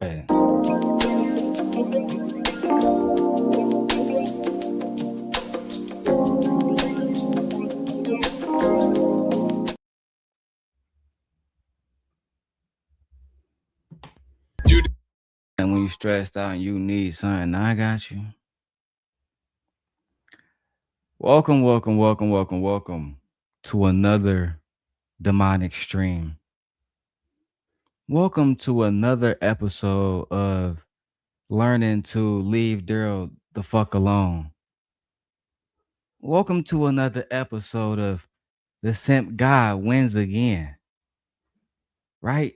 Hey. And when you stressed out and you need something, I got you. Welcome to another demonic stream. Welcome to another episode of learning to leave Daryl the fuck alone. Welcome to another episode of The Simp God Wins Again. Right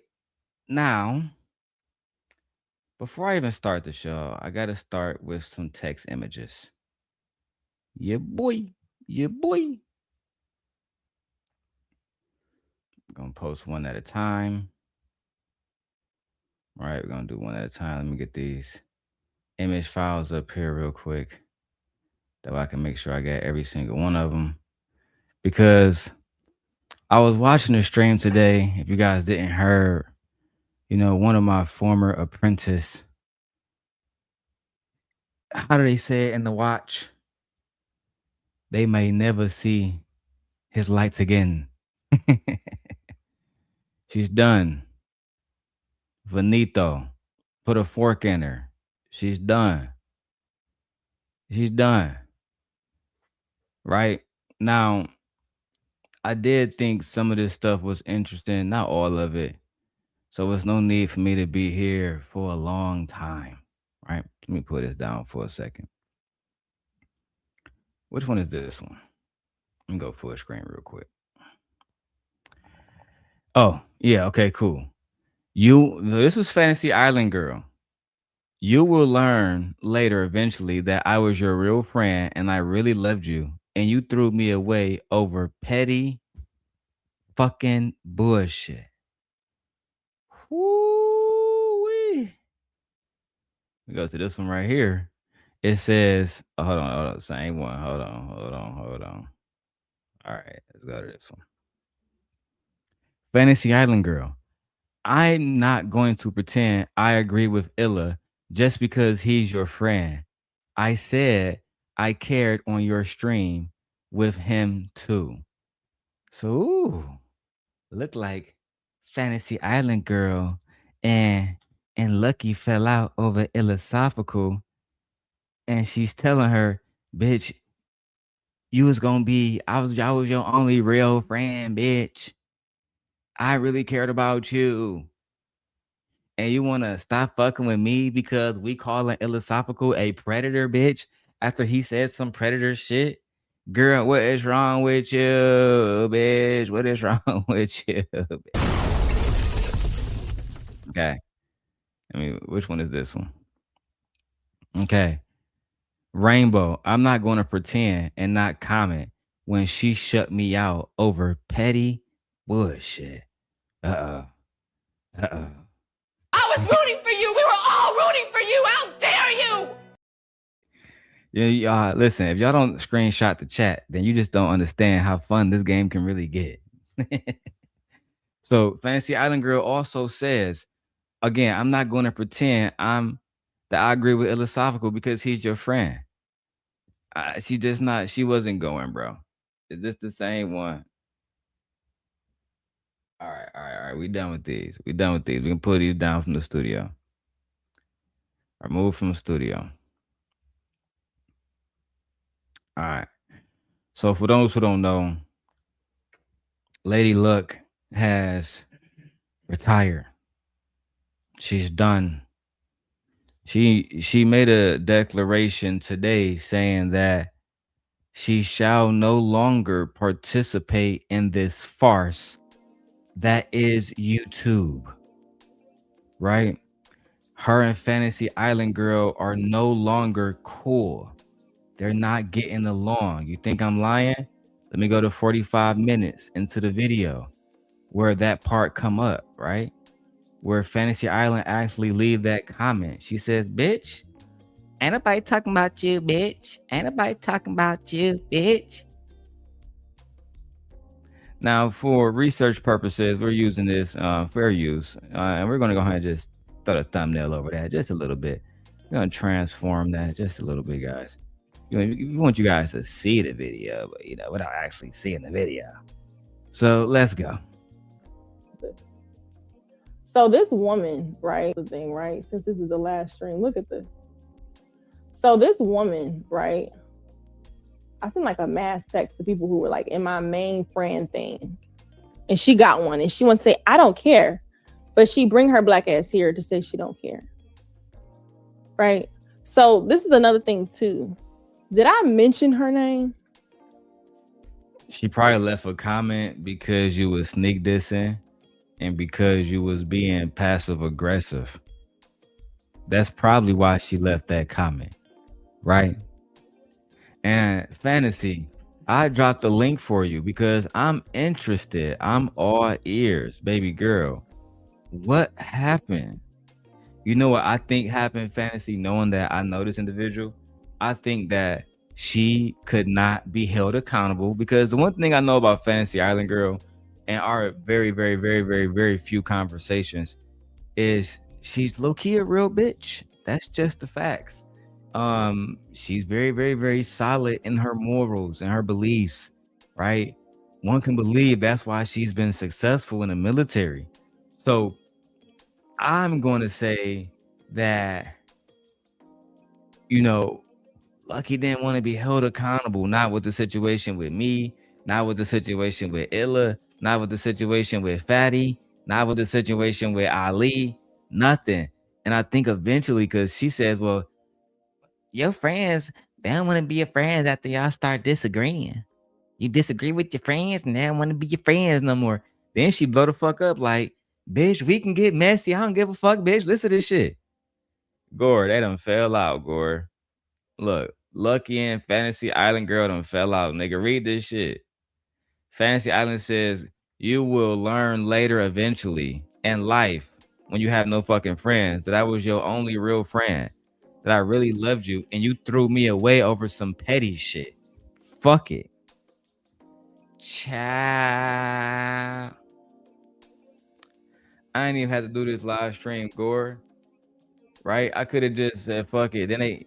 now, before I even start the show, I gotta start with some text images. Yeah, boy. I'm gonna post one at a time. All right, we're gonna do one at a time. Let me get these image files up here real quick. That way I can make sure I get every single one of them. Because I was watching the stream today. If you guys didn't hear, one of my former apprentice. How do they say it in the watch? They may never see his lights again. She's done. Finito. Put a fork in her. She's done. Right? Now, I did think some of this stuff was interesting, not all of it. So there's no need for me to be here for a long time. Right? Let me put this down for a second. Which one is this one? Let me go full screen real quick. Oh, yeah, okay, cool. This was Fantasy Island Girl. You will learn later eventually that I was your real friend and I really loved you. And you threw me away over petty fucking bullshit. Woo-wee. We go to this one right here. It says, hold on, same one. Hold on. All right, let's go to this one. Fantasy Island Girl. I'm not going to pretend I agree with Illa just because he's your friend. I said I cared on your stream with him too. So, look like Fantasy Island Girl and Lucki fell out over Illasophical, and she's telling her, "Bitch, you was gonna be. I was your only real friend, bitch. I really cared about you, and you wanna stop fucking with me because we calling Illasophical a predator, bitch? After he said some predator shit." Girl, what is wrong with you, bitch? What is wrong with you? Okay. I mean, which one is this one? Okay. Rainbow, I'm not going to pretend and not comment when she shut me out over petty bullshit. Uh-oh. I was rooting for you. We were all rooting for you. How dare you? Yeah, listen, if y'all don't screenshot the chat, then you just don't understand how fun this game can really get. So Fantasy Island Girl also says, again, I'm not going to pretend that I agree with Illasophical because he's your friend. She wasn't going, bro. Is this the same one? All right. We done with these. We can pull these down from the studio. Remove from the studio. All right. So for those who don't know, Lady Luck has retired. She's done. She made a declaration today saying that she shall no longer participate in this farce that is YouTube. Right? Her and Fantasy Island Girl are no longer cool. They're not getting along. You think I'm lying? Let me go to 45 minutes into the video where that part come up, right? Where Fantasy Island actually leave that comment. She says, "Bitch, ain't nobody talking about you, bitch. Ain't nobody talking about you, bitch." Now, for research purposes, we're using this fair use, and we're going to go ahead and just throw the thumbnail over that just a little bit. We're gonna transform that just a little bit, guys. We want you guys to see the video, but without actually seeing the video. So let's go. So this woman, right? The thing, right? Since this is the last stream, look at this. So this woman, right? I sent like a mass text to people who were like in my main friend thing, and she got one, and she wants to say, "I don't care," but she bring her black ass here to say she don't care, right? So this is another thing too. Did I mention her name? She probably left a comment because you was sneak dissing and because you was being passive aggressive. That's probably why she left that comment, right? And Fantasy, I dropped the link for you because I'm interested. I'm all ears, baby girl. What happened? You know what I think happened, Fantasy, knowing that I know this individual? I think that she could not be held accountable because the one thing I know about Fantasy Island Girl and our very, very, very, very, very few conversations is she's low-key a real bitch. That's just the facts. She's very, very, very solid in her morals and her beliefs, right? One can believe that's why she's been successful in the military. So I'm going to say that, Lucki didn't want to be held accountable, not with the situation with me, not with the situation with Illa, not with the situation with Fatty, not with the situation with Ali, nothing. And I think eventually, because she says, well, your friends, they don't want to be your friends after y'all start disagreeing. You disagree with your friends and they don't want to be your friends no more. Then she blow the fuck up like, bitch, we can get messy. I don't give a fuck, bitch. Listen to this shit. Gore, they done fell out, Gore. Look, Lucki and Fantasy Island Girl done fell out. Nigga, read this shit. Fantasy Island says, you will learn later eventually in life when you have no fucking friends that I was your only real friend, that I really loved you, and you threw me away over some petty shit. Fuck it. Child. I ain't even had to do this live stream, Gore. Right? I could have just said, fuck it. Then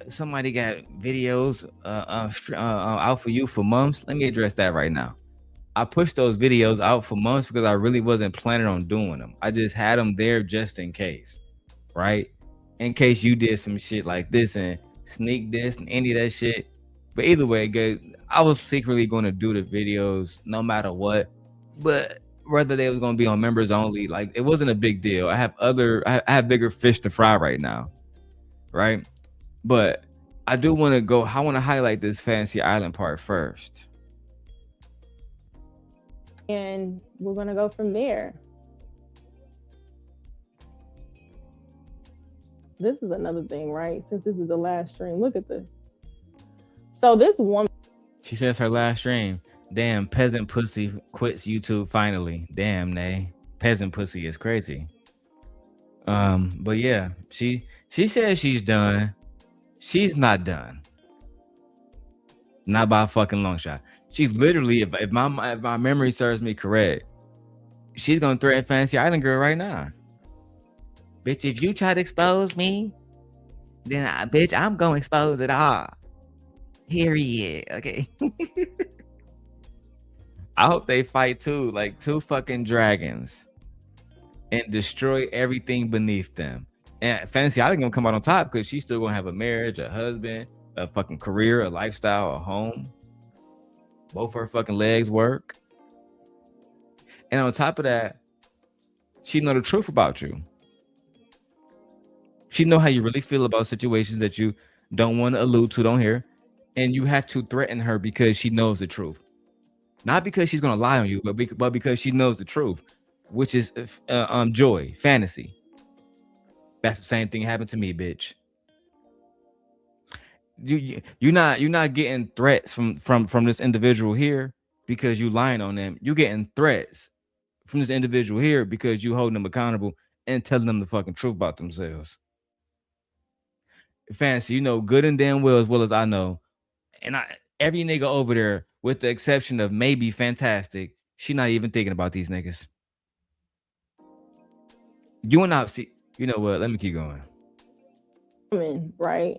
somebody got videos out for you for months. Let me address that right now. I pushed those videos out for months because I really wasn't planning on doing them. I just had them there just in case, right? In case you did some shit like this and sneak this and any of that shit. But either way, good. I was secretly going to do the videos no matter what. But whether they was going to be on members only, like it wasn't a big deal. I have bigger fish to fry right now, right? But I do want to go. I want to highlight this Fantasy Island part first. And we're going to go from there. This is another thing, right? Since this is the last stream, look at this. So this woman. She says her last stream. Damn, peasant pussy quits YouTube finally. Damn, Nay. Peasant pussy is crazy. But yeah, she says she's done. She's not done. Not by a fucking long shot. She's literally, if my memory serves me correct, she's gonna threaten Fantasy Island Girl right now. Bitch, if you try to expose me, then bitch, I'm gonna expose it all. Period. Okay. I hope they fight too, like two fucking dragons, and destroy everything beneath them. And Fantasy Island gonna come out on top because she's still gonna have a marriage, a husband, a fucking career, a lifestyle, a home. Both her fucking legs work. And on top of that, she know the truth about you. She know how you really feel about situations that you don't want to allude to, don't hear. And you have to threaten her because she knows the truth. Not because she's gonna lie on you, but because she knows the truth, which is joy, fantasy. That's the same thing happened to me, bitch. You're not getting threats from this individual here because you lying on them. You getting threats from this individual here because you holding them accountable and telling them the fucking truth about themselves. Fantasy, you know good and damn well as I know, and every nigga over there, with the exception of maybe Fantastic, she not even thinking about these niggas. You and I see, You know what? Let me keep going. Women, right?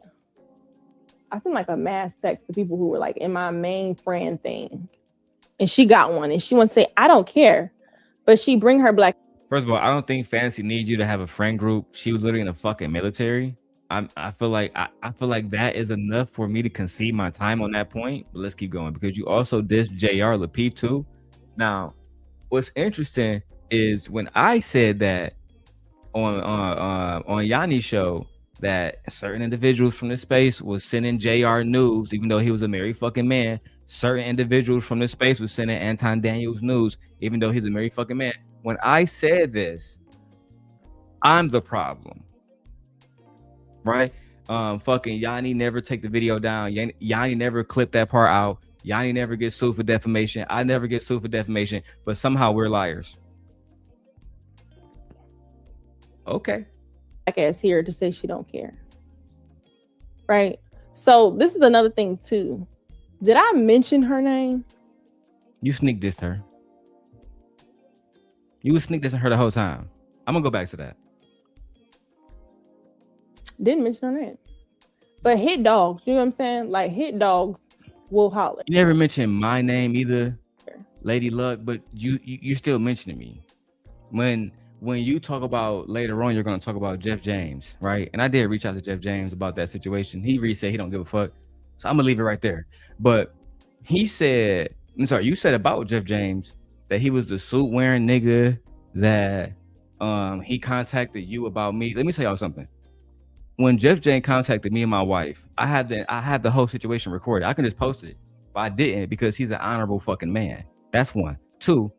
I seem like a mass text to people who were like in my main friend thing. And she got one and she wants to say, I don't care. But she bring her black. First of all, I don't think Fantasy needs you to have a friend group. She was literally in the fucking military. I feel like I feel like that is enough for me to concede my time on that point. But let's keep going because you also dissed JR Lapeef too. Now, what's interesting is when I said that on Yanni's show that certain individuals from this space was sending JR news, even though he was a married fucking man. Certain individuals from this space was sending Anton Daniels news, even though he's a married fucking man. When I said this, I'm the problem, right? Fucking Yanni never take the video down. Yanni never clip that part out. Yanni never gets sued for defamation. I never get sued for defamation, but somehow we're liars. Okay. Ass here to say she don't care. Right? So this is another thing too. Did I mention her name? You sneak dissed her. You was sneak dissing her the whole time. I'm gonna go back to that. Didn't mention her name. But hit dogs, you know what I'm saying? Like hit dogs will holler. You never mentioned my name either, Lady Luck, but you still mentioning me. When you talk about later on, you're gonna talk about Jeff James, right? And I did reach out to Jeff James about that situation. He said he don't give a fuck. So I'm gonna leave it right there. But he said, I'm sorry, you said about Jeff James that he was the suit wearing nigga that he contacted you about me. Let me tell y'all something. When Jeff James contacted me and my wife, I had the whole situation recorded. I can just post it, but I didn't because he's an honorable fucking man. That's one. Two,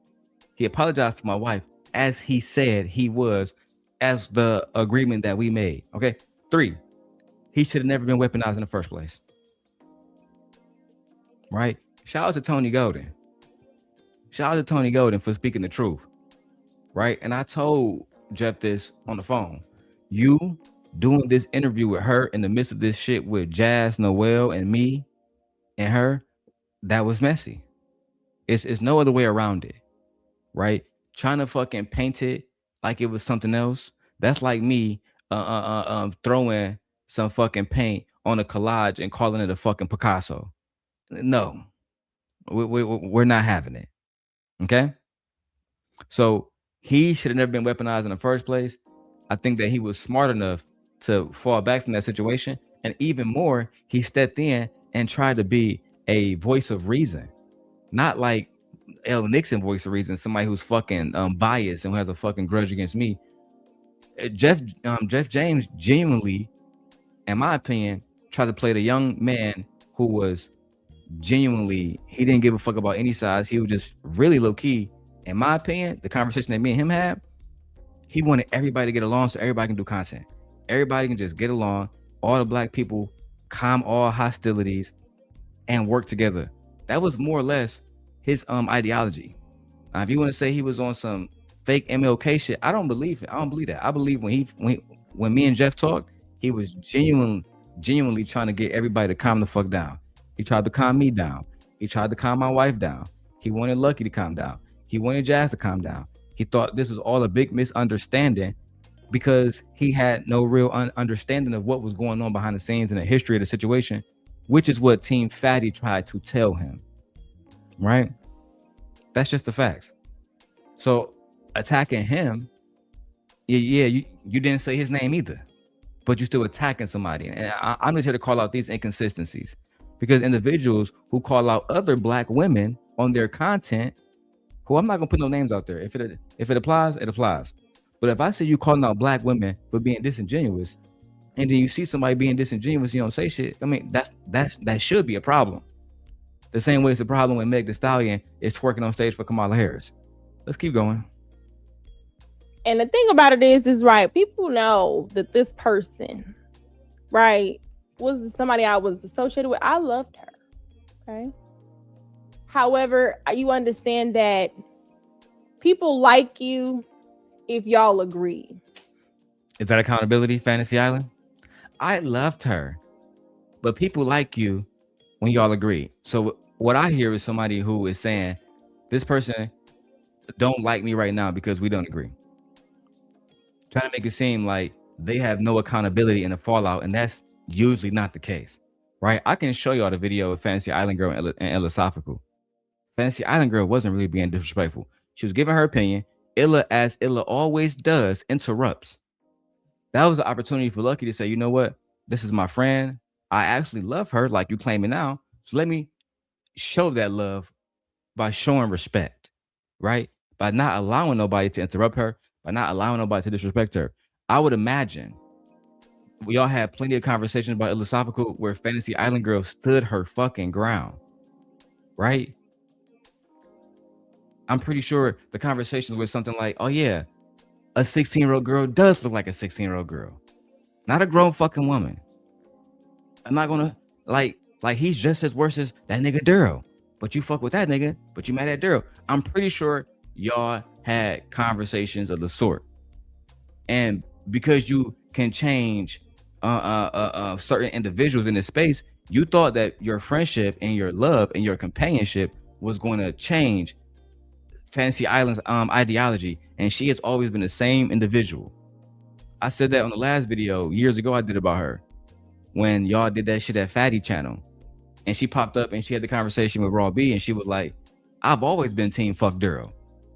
he apologized to my wife as he said he was, as the agreement that we made. Okay. Three, he should have never been weaponized in the first place. Right? Shout out to Tony Golden. Shout out to Tony Golden for speaking the truth. Right? And I told Jeff this on the phone. You doing this interview with her in the midst of this shit with Jazz, Noel, and me and her, that was messy. It's no other way around it. Right? Trying to fucking paint it like it was something else. That's like me throwing some fucking paint on a collage and calling it a fucking Picasso. No, we're not having it. Okay. So he should have never been weaponized in the first place. I think that he was smart enough to fall back from that situation. And even more, he stepped in and tried to be a voice of reason, not like L. Nixon voice of reason, somebody who's fucking biased and who has a fucking grudge against me. Jeff James genuinely, in my opinion, tried to play the young man who was genuinely, he didn't give a fuck about any size. He was just really low key. In my opinion, the conversation that me and him had, he wanted everybody to get along so everybody can do content. Everybody can just get along. All the black people calm all hostilities and work together. That was more or less his ideology. If you want to say he was on some fake MLK shit, I don't believe it. I don't believe that. I believe when me and Jeff talked, he was genuinely trying to get everybody to calm the fuck down. He tried to calm me down. He tried to calm my wife down. He wanted Lucki to calm down. He wanted Jazz to calm down. He thought this was all a big misunderstanding because he had no real understanding of what was going on behind the scenes and the history of the situation, which is what Team Fatty tried to tell him. Right? That's just the facts. So attacking him, you didn't say his name either, but you're still attacking somebody. And I'm just here to call out these inconsistencies because individuals who call out other black women on their content, who I'm not gonna put no names out there. If it applies, it applies. But if I see you calling out black women for being disingenuous, and then you see somebody being disingenuous, you don't say shit. I mean, that should be a problem. The same way it's a problem when Meg Thee Stallion is twerking on stage for Kamala Harris. Let's keep going. And the thing about it is right, people know that this person, right, was somebody I was associated with. I loved her. Okay. However, you understand that people like you if y'all agree. Is that accountability, Fantasy Island? I loved her, but people like you when y'all agree. So what I hear is somebody who is saying, this person don't like me right now because we don't agree. trying to make it seem like they have no accountability in the fallout, and that's usually not the case, right? I can show y'all the video of Fantasy Island Girl and Illasophical. Fantasy Island Girl wasn't really being disrespectful. She was giving her opinion. Illa, as Illa always does, interrupts. That was an opportunity for Lucki to say, you know what? This is my friend. I actually love her like you claiming now. So let me show that love by showing respect, right? By not allowing nobody to interrupt her, by not allowing nobody to disrespect her. I would imagine we all had plenty of conversations about Illasophical where Fantasy Island Girl stood her fucking ground, right? I'm pretty sure the conversations were something like, oh yeah, a 16-year-old girl does look like a 16-year-old girl, not a grown fucking woman. I'm not gonna like he's just as worse as that nigga Duro, but you fuck with that nigga, but you mad at Duro. I'm pretty sure y'all had conversations of the sort, and because you can change certain individuals in this space, you thought that your friendship and your love and your companionship was going to change Fantasy Island's ideology, and she has always been the same individual. I said that on the last video years ago I did about her when y'all did that shit at Fatty channel, and she popped up and she had the conversation with Raw B, and she was like, I've always been team fuck Duro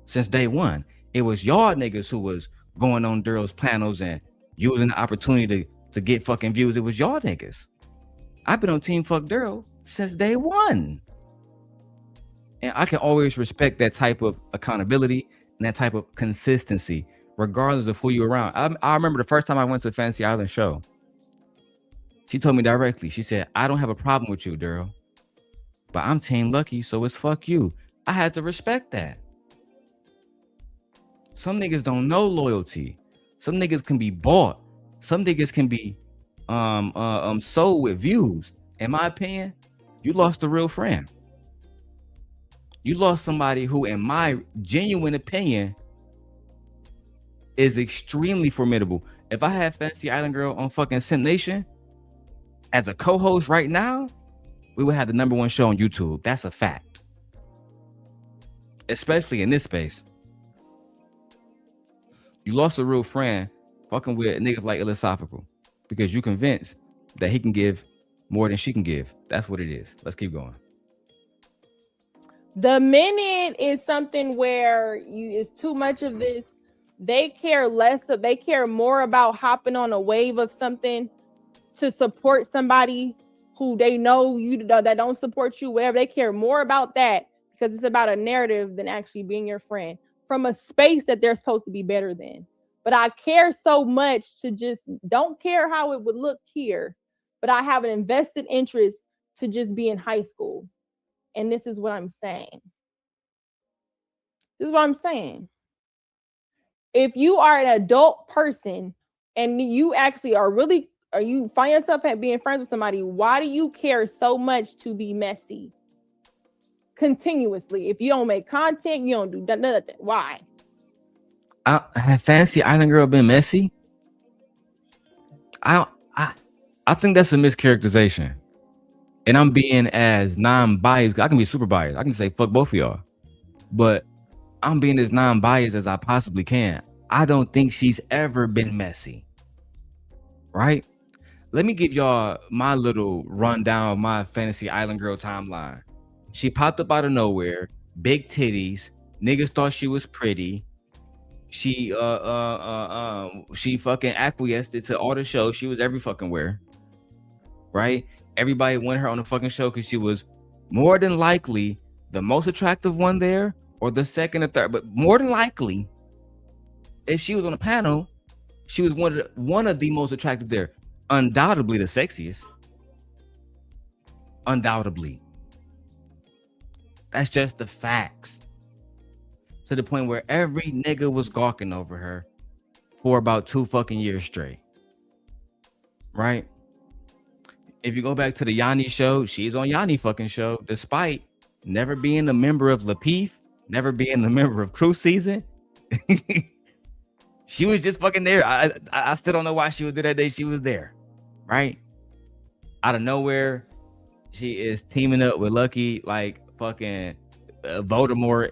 since day one. It was y'all niggas who was going on Duro's panels and using the opportunity to get fucking views. It was y'all niggas. I've been on team fuck Duro since day one. And I can always respect that type of accountability and that type of consistency, regardless of who you're around. I remember the first time I went to a Fantasy Island show, she told me directly, she said, I don't have a problem with you, Duro, but I'm Team Lucki, so it's fuck you. I had to respect that. Some niggas don't know loyalty. Some niggas can be bought. Some niggas can be sold with views. In my opinion, you lost a real friend. You lost somebody who, in my genuine opinion, is extremely formidable. If I had Fantasy Island Girl on fucking Simp Nation as a co-host right now, we would have the #1 show on YouTube. That's a fact. Especially in this space. You lost a real friend fucking with niggas like Illasophical because you convinced that he can give more than she can give. That's what it is. Let's keep going. The minute is something where it's too much of this. They care they care more about hopping on a wave of something to support somebody who they know that don't support you, whatever. They care more about that because it's about a narrative than actually being your friend from a space that they're supposed to be better than. But I care so much to just don't care how it would look here, but I have an invested interest to just be in high school. And this is what I'm saying. This is what I'm saying. If you are an adult person and you actually you find yourself at being friends with somebody, why do you care so much to be messy continuously? If you don't make content, you don't do nothing. Why? Have Fantasy Island Girl been messy? I think that's a mischaracterization. And I'm being as non-biased. I can be super biased. I can say fuck both of y'all. But I'm being as non-biased as I possibly can. I don't think she's ever been messy. Right? Let me give y'all my little rundown of my Fantasy Island Girl timeline. She popped up out of nowhere, big titties, niggas thought she was pretty. She fucking acquiesced to all the shows. She was every fucking where. Right? Everybody wanted her on the fucking show because she was more than likely the most attractive one there, or the second or third, but more than likely, if she was on a panel, she was one of the most attractive there. Undoubtedly the sexiest. Undoubtedly. That's just the facts. To the point where every nigga was gawking over her for about 2 fucking years straight. Right? If you go back to the Yanni show, she's on Yanni fucking show, despite never being a member of Lapeef, never being a member of Crew Season. She was just fucking there. I still don't know why she was there that day. She was there, right? Out of nowhere, she is teaming up with Lucki like fucking Voldemort.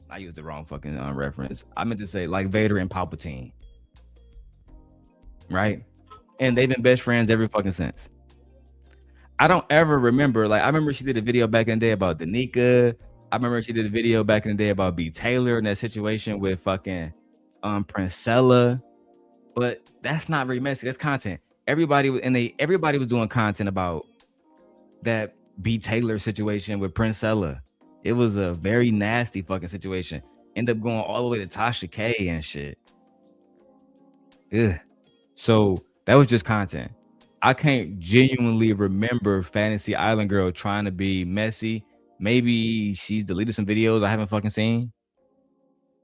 I used the wrong fucking reference. I meant to say like Vader and Palpatine, right? And they've been best friends ever fucking since. I don't ever remember. Like I remember she did a video back in the day about Danica. I remember she did a video back in the day about B. Taylor and that situation with fucking Princella. But that's not very messy. That's content. Everybody was doing content about that B. Taylor situation with Princella. It was a very nasty fucking situation. Ended up going all the way to Tasha K and shit. Ugh. So that was just content. I can't genuinely remember Fantasy Island Girl trying to be messy. Maybe she's deleted some videos I haven't fucking seen.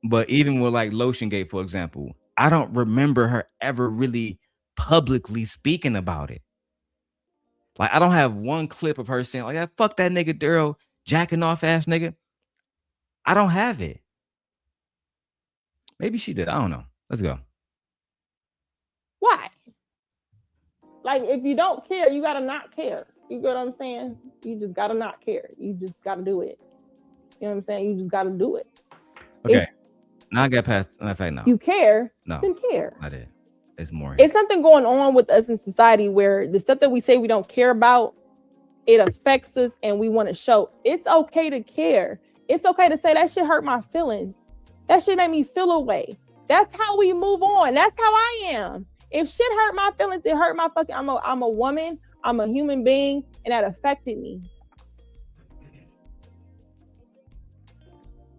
But even with like Lotion Gate, for example, I don't remember her ever really publicly speaking about it. Like, I don't have one clip of her saying, like, yeah, fuck that nigga Daryl, jacking off ass nigga. I don't have it. Maybe she did. I don't know. Let's go. Why? Like, if you don't care, you gotta not care. You get what I'm saying? You just gotta not care. You just gotta do it. You know what I'm saying? You just gotta do it. Okay. Now I got past. In fact, no. You care? No. Then care. I did. It's more. It's something going on with us in society where the stuff that we say we don't care about, it affects us, and we want to show. It's okay to care. It's okay to say that shit hurt my feelings. That shit made me feel away. That's how we move on. That's how I am. If shit hurt my feelings, it hurt my fucking. I'm a woman. I'm a human being, and that affected me.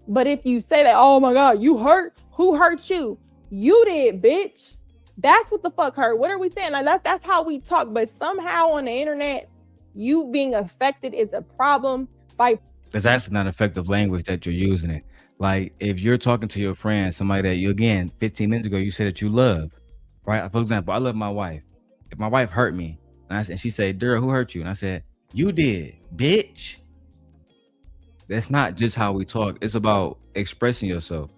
But if you say that, oh my God, you hurt. Who hurt you? You did, bitch. That's what the fuck hurt. What are we saying? Like that's how we talk. But somehow on the internet, you being affected is a problem. That's actually not effective language that you're using it. Like if you're talking to your friend, somebody that you, again, 15 minutes ago, you said that you love, right? For example, I love my wife. If my wife hurt me and she said, Daryl, who hurt you? And I said, you did, bitch. That's not just how we talk. It's about expressing yourself.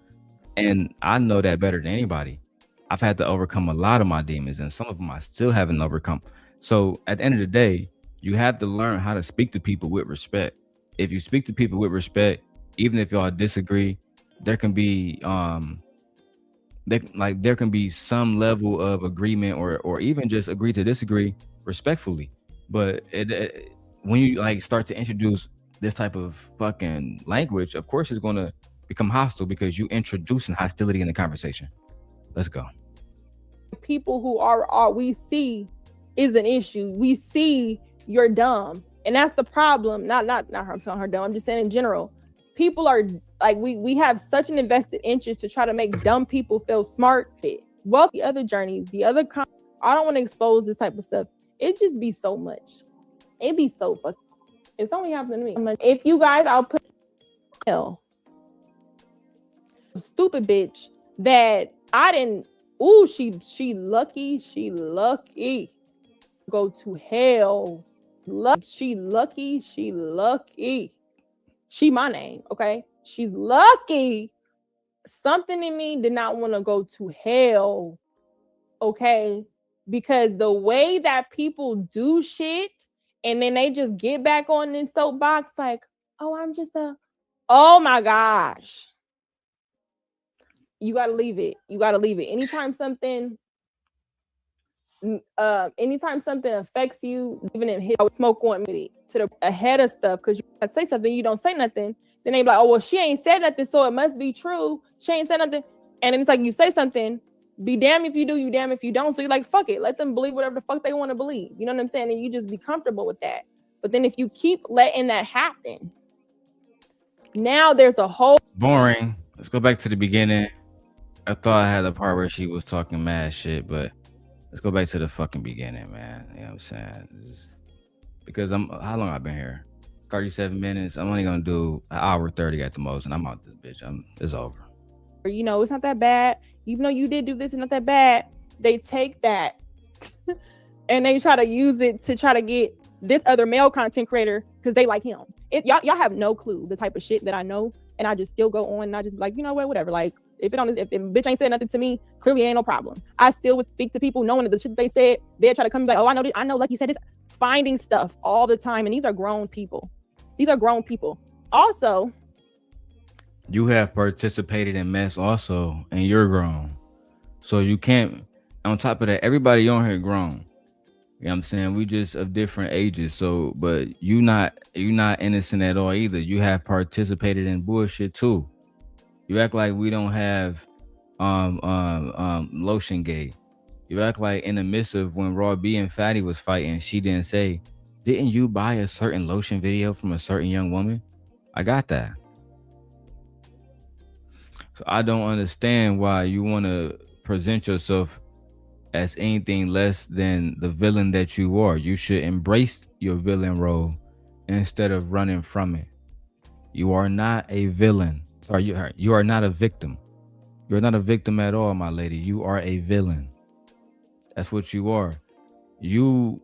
And I know that better than anybody. I've had to overcome a lot of my demons, and some of them I still haven't overcome. So at the end of the day, you have to learn how to speak to people with respect. If you speak to people with respect, even if y'all disagree, there can be there can be some level of agreement or even just agree to disagree respectfully. But when you like start to introduce this type of fucking language, of course it's going to become hostile because you introducing hostility in the conversation. Let's go. People who are we see is an issue. We see you're dumb, and that's the problem. Not her telling her dumb. I'm just saying in general, people are like we have such an invested interest to try to make dumb people feel smart. Well, the other journeys, the other I don't want to expose this type of stuff. It just be so much. It be so fucking. It's only happening to me. If you guys, I'll put hell. Stupid bitch that I didn't. Ooh, she lucky. She lucky. Go to hell. She lucky. She lucky. She my name, okay? She's lucky. Something in me did not want to go to hell, okay? Because the way that people do shit and then they just get back on this soapbox like, oh, I'm just oh my gosh. You gotta leave it. You gotta leave it. Anytime something affects you, even in his smoke on me to the ahead of stuff, because you say something, you don't say nothing. Then they be like, oh well, she ain't said nothing, so it must be true. She ain't said nothing. And then it's like you say something, be damned if you do, you damned if you don't. So you're like, fuck it, let them believe whatever the fuck they want to believe. You know what I'm saying? And you just be comfortable with that. But then if you keep letting that happen, now there's a whole boring. Let's go back to the beginning. I thought I had the part where she was talking mad shit, but let's go back to the fucking beginning, man. You know what I'm saying? Because how long I've been here? 37 minutes. I'm only gonna do an hour 30 at the most, and I'm out this bitch. It's over. You know, it's not that bad. Even though you did do this, it's not that bad. They take that and they try to use it to try to get this other male content creator because they like him. Y'all have no clue the type of shit that I know, and I just still go on and I just be like, you know what, whatever. Like if the bitch ain't said nothing to me, clearly ain't no problem. I still would speak to people knowing that the shit they said, they'd try to come back. Oh, I know, like you said, it's finding stuff all the time, and these are grown people. Also, You have participated in mess also, and you're grown. So you can't. On top of that, everybody on here grown. You know what I'm saying? We just of different ages. So, but you not innocent at all either. You have participated in bullshit too. You act like we don't have lotion gay. You act like in the midst of when Raw B and Fatty was fighting, she didn't say, "Didn't you buy a certain lotion video from a certain young woman?" I got that. So I don't understand why you want to present yourself as anything less than the villain that you are. You should embrace your villain role instead of running from it. You are not a villain. Sorry, you are not a victim. You're not a victim at all, my lady. You are a villain. That's what you are. You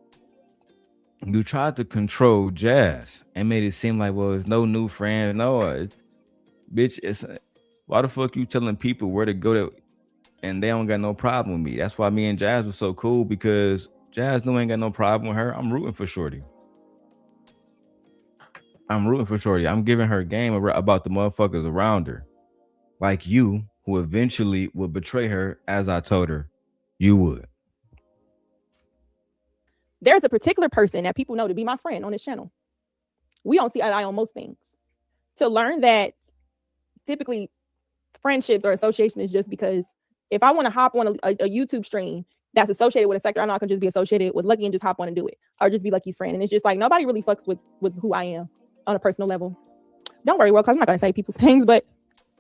you tried to control Jazz and made it seem like, well, it's no new friend. No, bitch, it's why the fuck you telling people where to go to and they don't got no problem with me. That's why me and Jazz was so cool because Jazz knew ain't got no problem with her. I'm rooting for Shorty. I'm rooting for Shorty. I'm giving her game about the motherfuckers around her. Like you, who eventually would betray her as I told her you would. There's a particular person that people know to be my friend on this channel. We don't see eye to eye on most things. To learn that typically friendships or association is just because if I want to hop on a YouTube stream that's associated with a sector, I know I can just be associated with Lucki and just hop on and do it, or just be Lucki's friend. And it's just like nobody really fucks with who I am on a personal level. Don't worry, well, because I'm not gonna say people's names, but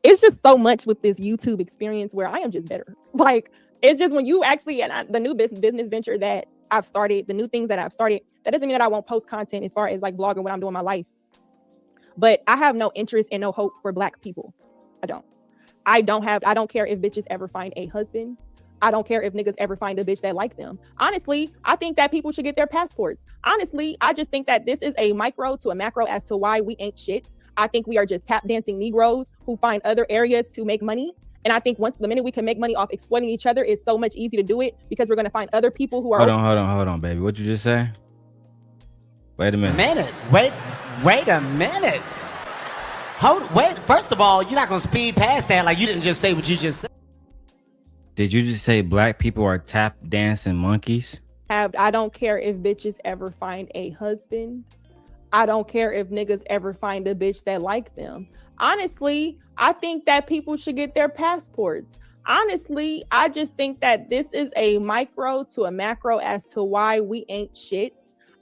it's just so much with this YouTube experience where I am just better. Like it's just when you actually the new business venture that I've started, the new things that I've started, that doesn't mean that I won't post content as far as like vlogging what I'm doing in my life. But I have no interest and no hope for Black people. I don't care if bitches ever find a husband. I don't care if niggas ever find a bitch that like them. Honestly, I think that people should get their passports. Honestly, I just think that this is a micro to a macro as to why we ain't shit. I think we are just tap dancing Negroes who find other areas to make money. And I think the minute we can make money off exploiting each other, it's so much easier to do it because we're going to find other people who are. Hold on, baby. What you just say? Wait a minute. Wait a minute. Wait. First of all, you're not gonna speed past that like you didn't just say what you just said. Did you just say Black people are tap dancing monkeys? I don't care if bitches ever find a husband. I don't care if niggas ever find a bitch that like them. Honestly, I think that people should get their passports. Honestly, I just think that this is a micro to a macro as to why we ain't shit.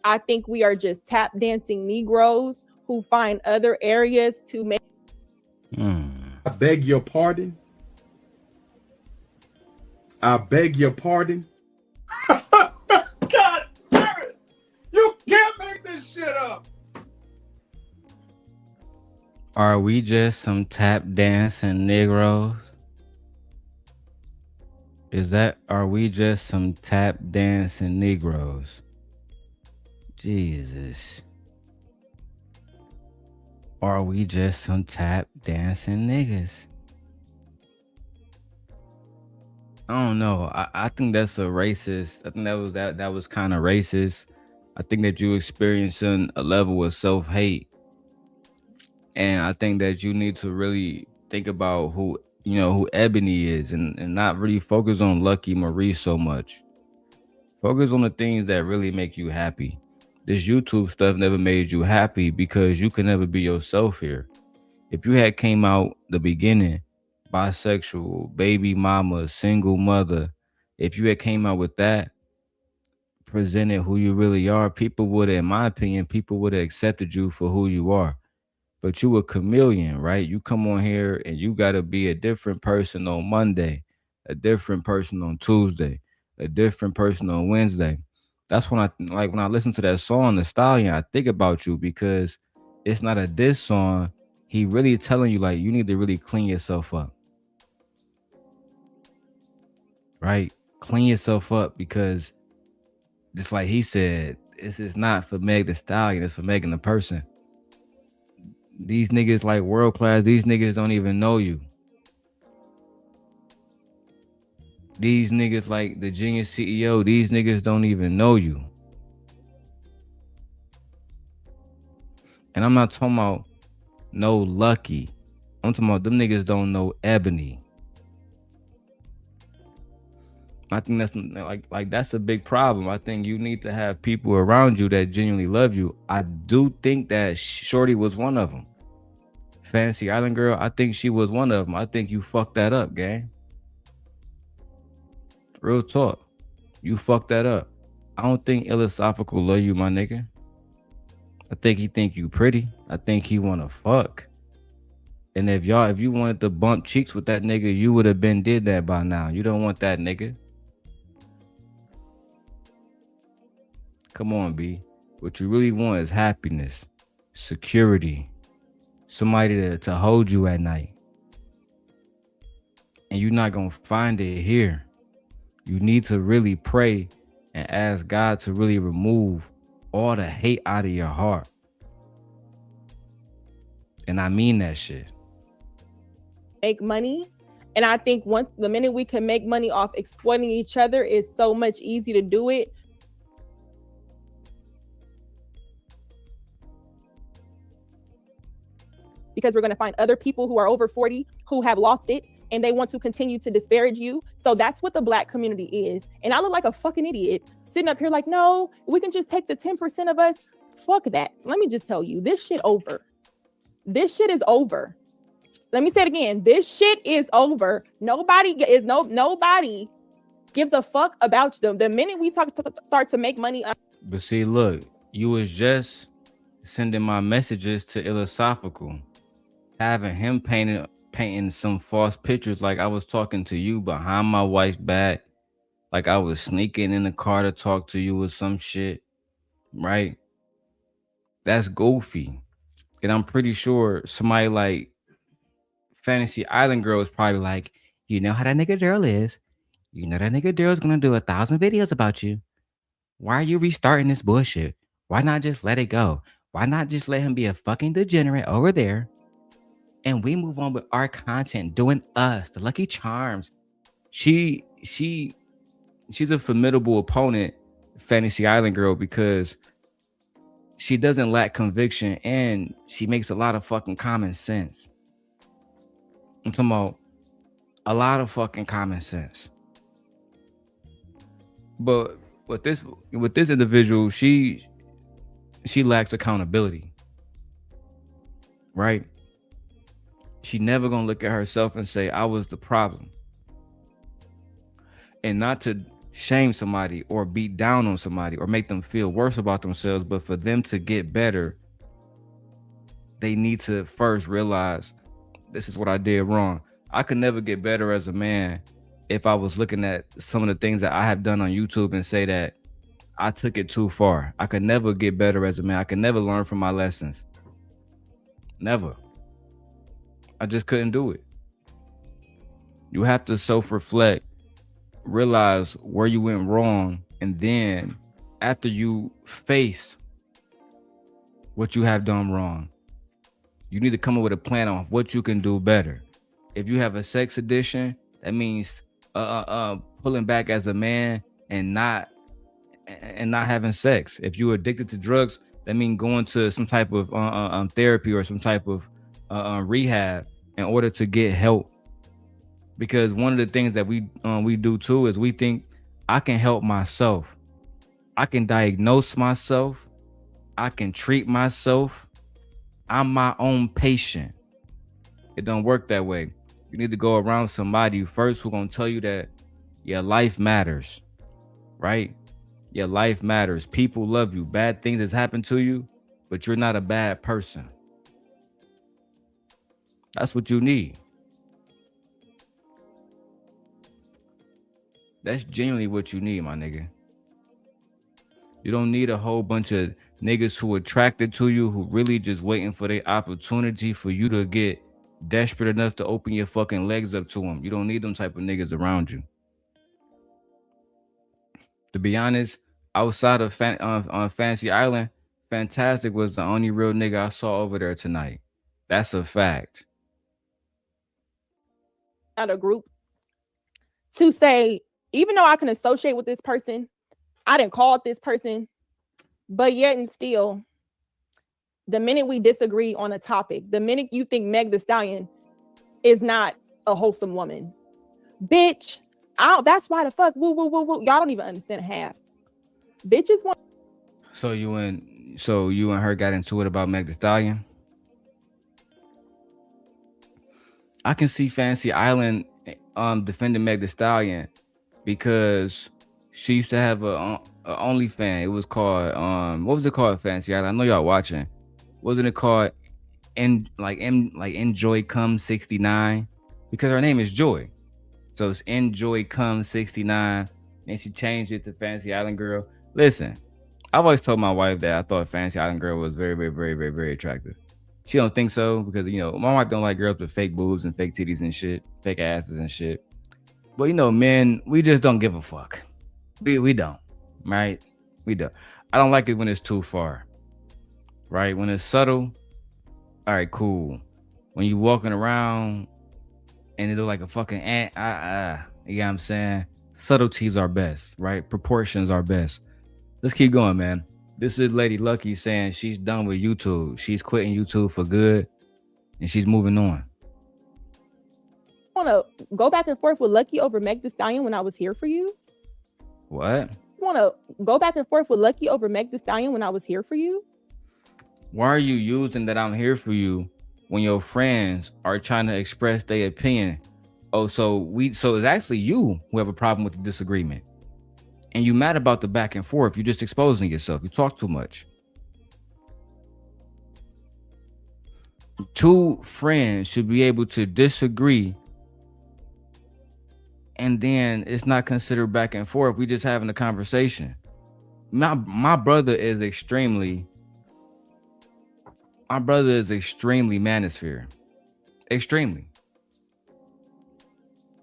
I think we are just tap dancing Negroes who find other areas to make. I beg your pardon. I beg your pardon. God damn it! You can't make this shit up! Are we just some tap dancing Negroes? Are we just some tap dancing Negroes? Jesus. Or are we just some tap dancing niggas? I don't know. I think that's a racist. I think that was kind of racist. I think that you experiencing a level of self-hate. And I think that you need to really think about who Ebony is and not really focus on Lucki Maree so much. Focus on the things that really make you happy. This YouTube stuff never made you happy because you can never be yourself here. If you had came out the beginning, bisexual, baby mama, single mother, if you had came out with that, presented who you really are, people would, in my opinion, people would have accepted you for who you are. But you a chameleon, right? You come on here and you got to be a different person on Monday, a different person on Tuesday, a different person on Wednesday. That's when I listen to that song, The Stallion, I think about you because it's not a diss song. He really telling you like you need to really clean yourself up. Right? Clean yourself up because just like he said, this is not for Meg the Stallion, it's for Megan the person. These niggas like world class, these niggas don't even know you. These niggas like the Genius CEO, these niggas don't even know you. And I'm not talking about no Lucki. I'm talking about them niggas don't know ebony. I think that's like that's a big problem. I think you need to have people around you that genuinely love you. I do think that Shorty was one of them. Fantasy Island Girl, I think she was one of them. I think you fucked that up, gang. Real talk. You fucked that up. I don't think Illasophical love you, my nigga. I think he think you pretty. I think he wanna fuck. And if you wanted to bump cheeks with that nigga, you would have been did that by now. You don't want that nigga. Come on, B. What you really want is happiness, security, somebody to hold you at night. And you're not going to find it here. You need to really pray and ask God to really remove all the hate out of your heart. And I mean that shit. Make money. And I think once the minute we can make money off exploiting each other, is so much easier to do it. Because we're going to find other people who are over 40 who have lost it and they want to continue to disparage you. So that's what the Black community is. And I look like a fucking idiot sitting up here like, no, we can just take the 10% of us. Fuck that. So let me just tell you, this shit over. This shit is over. Let me say it again. This shit is over. Nobody gives a fuck about them. The minute we start to make money. But see, look, you was just sending my messages to Illasophical, having him painting some false pictures like I was talking to you behind my wife's back, like I was sneaking in the car to talk to you or some shit, right? That's goofy. And I'm pretty sure somebody like Fantasy Island Girl is probably like, you know how that nigga Daryl is. You know that nigga Daryl's gonna do 1,000 videos about you. Why are you restarting this bullshit? Why not just let it go? Why not just let him be a fucking degenerate over there? And we move on with our content, doing us, the Lucky Charms. She's a formidable opponent, Fantasy Island Girl, because she doesn't lack conviction and she makes a lot of fucking common sense. I'm talking about a lot of fucking common sense. But with this individual, she lacks accountability. Right? She never gonna look at herself and say, I was the problem. And not to shame somebody or beat down on somebody or make them feel worse about themselves, but for them to get better, they need to first realize, this is what I did wrong. I could never get better as a man if I was looking at some of the things that I have done on YouTube and say that I took it too far. I could never get better as a man. I could never learn from my lessons. Never. I just couldn't do it. You have to self-reflect, realize where you went wrong, and then after you face what you have done wrong, you need to come up with a plan on what you can do better. If you have a sex addiction, that means pulling back as a man and not having sex. If you're addicted to drugs, that means going to some type of therapy or some type of rehab in order to get help. Because one of the things that we do too is we think I can help myself. I can diagnose myself. I can treat myself. I'm my own patient. It don't work that way. You need to go around somebody first who's gonna tell you that your life matters, right? Your life matters. People love you. Bad things has happened to you, but you're not a bad person. That's what you need. That's genuinely what you need, my nigga. You don't need a whole bunch of niggas who attracted to you, who really just waiting for their opportunity for you to get desperate enough to open your fucking legs up to them. You don't need them type of niggas around you. To be honest, outside of on Fantasy Island, Fantastic was the only real nigga I saw over there tonight. That's a fact. At a group to say, even though I can associate with this person, I didn't call this person, but yet and still, the minute we disagree on a topic, the minute you think Meg Thee Stallion is not a wholesome woman. Bitch, that's why the fuck, woo. Y'all don't even understand half. Bitches want. So you and her got into it about Meg Thee Stallion? I can see Fantasy Island defending Meg Thee Stallion because she used to have a OnlyFans. It was called what was it called, Fantasy Island? I know y'all watching. Wasn't it called Enjoy Come 69? Because her name is Joy. So it's Enjoy Come 69, and she changed it to Fantasy Island Girl. Listen, I've always told my wife that I thought Fantasy Island Girl was very, very, very, very, very attractive. She don't think so because, you know, my wife don't like girls with fake boobs and fake titties and shit, fake asses and shit. But, you know, men, we just don't give a fuck. We don't, right? We don't. I don't like it when it's too far, right? When it's subtle, all right, cool. When you walking around and it look like a fucking ant, you know what I'm saying? Subtleties are best, right? Proportions are best. Let's keep going, man. This is Lady Lucki saying she's done with YouTube. She's quitting YouTube for good, and she's moving on. I want to go back and forth with Lucki over Meg Thee Stallion when I was here for you. What? I want to go back and forth with Lucki over Meg Thee Stallion when I was here for you. Why are you using that I'm here for you when your friends are trying to express their opinion? Oh, so it's actually you who have a problem with the disagreement. And you mad about the back and forth. You're just exposing yourself. You talk too much. Two friends should be able to disagree, and then it's not considered back and forth. We just having a conversation. My brother is extremely manosphere. Extremely.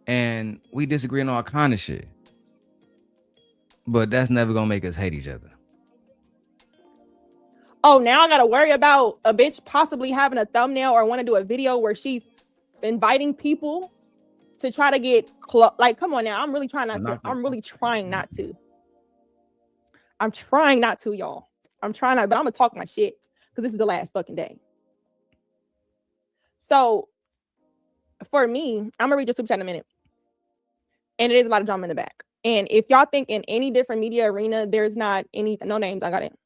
And we disagree on all kind of shit. But that's never gonna make us hate each other. Oh, now I gotta worry about a bitch possibly having a thumbnail or want to do a video where she's inviting people to try to get like, come on now. I'm really trying not to. I'm really trying not to. I'm trying not to, y'all. I'm trying not, but I'm gonna talk my shit because this is the last fucking day. So for me, I'm gonna read your super chat in a minute. And it is a lot of drama in the back. And if y'all think in any different media arena, there's not any, no names, I got it.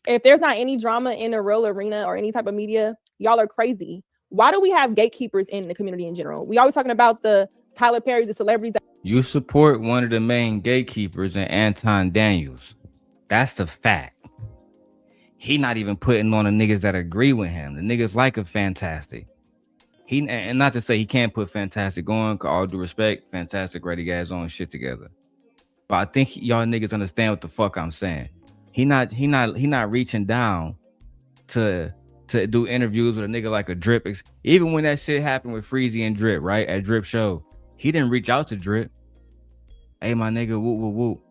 If there's not any drama in a real arena or any type of media, y'all are crazy. Why do we have gatekeepers in the community in general? We always talking about the Tyler Perry's, the celebrities. You support one of the main gatekeepers in Anton Daniels. That's the fact. He not even putting on the niggas that agree with him. The niggas like a Fantastic. And not to say he can't put Fantastic on, all due respect, Fantastic ready guys on shit together. But I think y'all niggas understand what the fuck I'm saying. He not reaching down to do interviews with a nigga like a Drip. Even when that shit happened with Freezy and Drip, right? At Drip show, he didn't reach out to Drip. Hey, my nigga, whoop, whoop, whoop.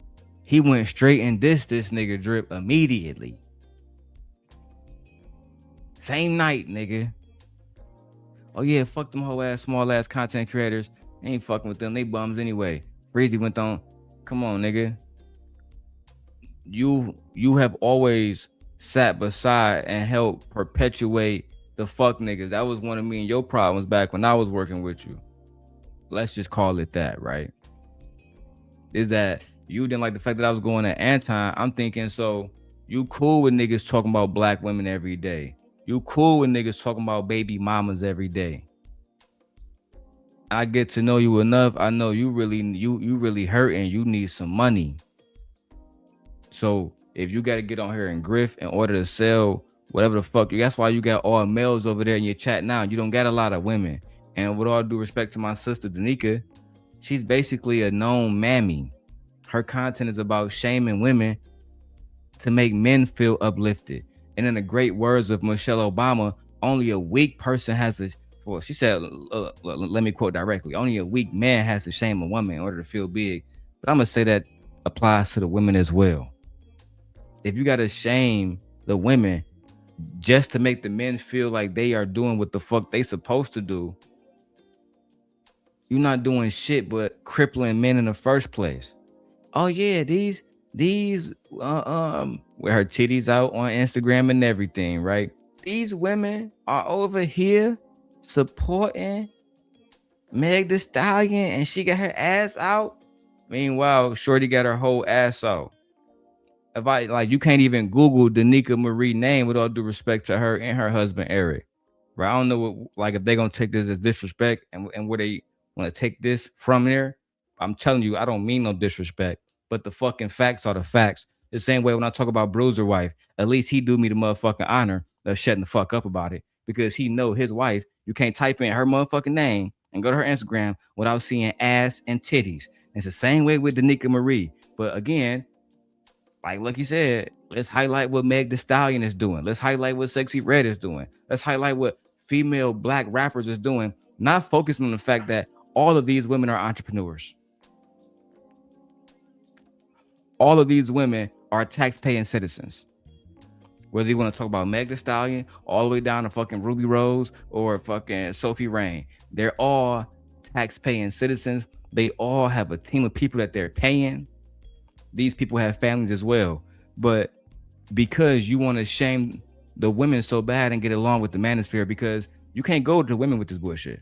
He went straight and dissed this nigga Drip immediately. Same night, nigga. Oh yeah, fuck them whole ass, small ass content creators. Ain't fucking with them. They bums anyway. Freezy went on. Come on, nigga. You have always sat beside and helped perpetuate the fuck niggas. That was one of me and your problems back when I was working with you. Let's just call it that, right? Is that you didn't like the fact that I was going to Anton. I'm thinking, so you cool with niggas talking about black women every day. You cool with niggas talking about baby mamas every day. I get to know you enough. I know you really hurting. You need some money. So if you got to get on here and grift in order to sell whatever the fuck, that's why you got all males over there in your chat now. You don't got a lot of women. And with all due respect to my sister Danica, she's basically a known mammy. Her content is about shaming women to make men feel uplifted. And in the great words of Michelle Obama, only a weak person has to, well, she said, let me quote directly, only a weak man has to shame a woman in order to feel big. But I'm going to say that applies to the women as well. If you got to shame the women just to make the men feel like they are doing what the fuck they supposed to do, you're not doing shit but crippling men in the first place. Oh yeah, these with her titties out on Instagram and everything, right? These women are over here supporting Meg the Stallion and she got her ass out. Meanwhile, Shorty got her whole ass out. If I like, you can't even Google Danica Marie name with all due respect to her and her husband Eric. Right? I don't know what, like, if they're gonna take this as disrespect and where they want to take this from there. I'm telling you, I don't mean no disrespect, but the fucking facts are the facts. The same way when I talk about Bruiser wife, at least he do me the motherfucking honor of shutting the fuck up about it because he know his wife. You can't type in her motherfucking name and go to her Instagram without seeing ass and titties. It's the same way with Danica Marie. But again, like you said, let's highlight what Meg the Stallion is doing. Let's highlight what Sexy Red is doing. Let's highlight what female black rappers is doing. Not focusing on the fact that all of these women are entrepreneurs. All of these women are tax-paying citizens. Whether you want to talk about Meg the Stallion all the way down to fucking Ruby Rose or fucking Sophie Rain, they're all tax-paying citizens. They all have a team of people that they're paying. These people have families as well. But because you want to shame the women so bad and get along with the manosphere, because you can't go to women with this bullshit.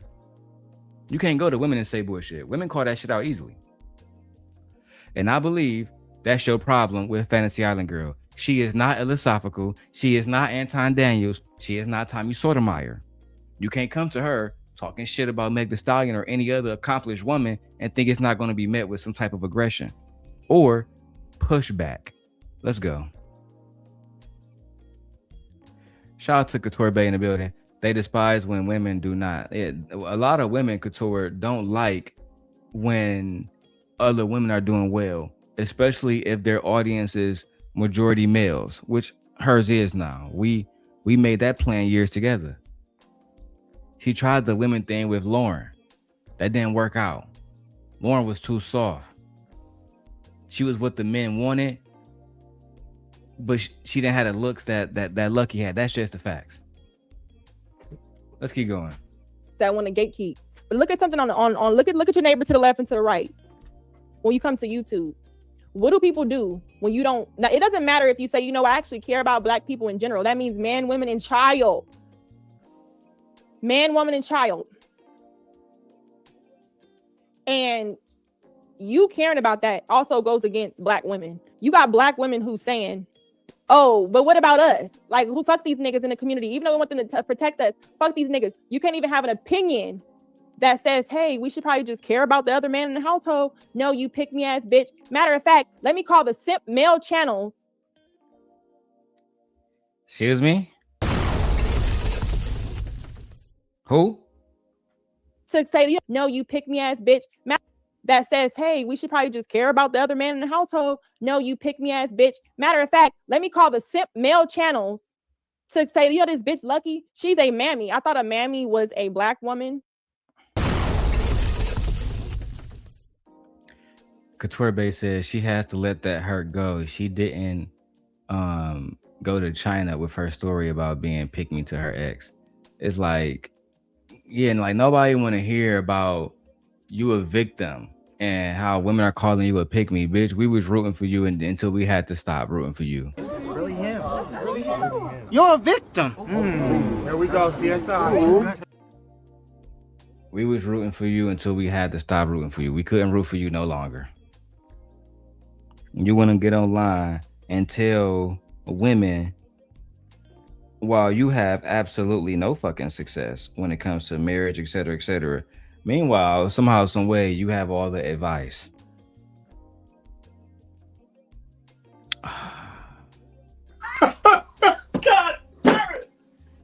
You can't go to women and say bullshit. Women call that shit out easily. And I believe that's your problem with Fantasy Island Girl. She is not Illasophical. She is not Anton Daniels. She is not Tommy Sotomayor. You can't come to her talking shit about Meg the Stallion or any other accomplished woman and think it's not going to be met with some type of aggression or pushback. Let's go. Shout out to Couture Bay in the building. They despise when women do not. A lot of women, Couture, don't like when other women are doing well, especially if their audience is majority males, which hers is now. We made that plan years together. She tried the women thing with Lauren. That didn't work out. Lauren was too soft. She was what the men wanted, but she didn't have the looks that Lucki had. That's just the facts. Let's keep going. That want to gatekeep. But look at something on look at your neighbor to the left and to the right. When you come to YouTube, what do people do when you don't? Now, it doesn't matter if you say, I actually care about black people in general. That means man, women, and child. Man, woman, and child. And you caring about that also goes against black women. You got black women who saying, oh, but what about us? Like, who fuck these niggas in the community? Even though we want them to protect us, fuck these niggas. You can't even have an opinion that says, hey, we should probably just care about the other man in the household. No, you pick me ass bitch. Matter of fact, let me call the simp male channels. Excuse me? Who? To say, no, you pick me ass bitch. That says, hey, we should probably just care about the other man in the household. No, you pick me ass bitch. Matter of fact, let me call the simp male channels to say, this bitch Lucki, she's a mammy. I thought a mammy was a black woman. Couture Bay says she has to let that hurt go. She didn't go to China with her story about being pick me to her ex. It's like, yeah, and like nobody want to hear about you a victim and how women are calling you a pick me, bitch. We was rooting for you until we had to stop rooting for you. Really him. Really him. You're a victim. There we go, CSI. We was rooting for you until we had to stop rooting for you. We couldn't root for you no longer. You want to get online and tell women while you have absolutely no fucking success when it comes to marriage, etc., etc. Meanwhile, somehow, some way, you have all the advice. God damn it!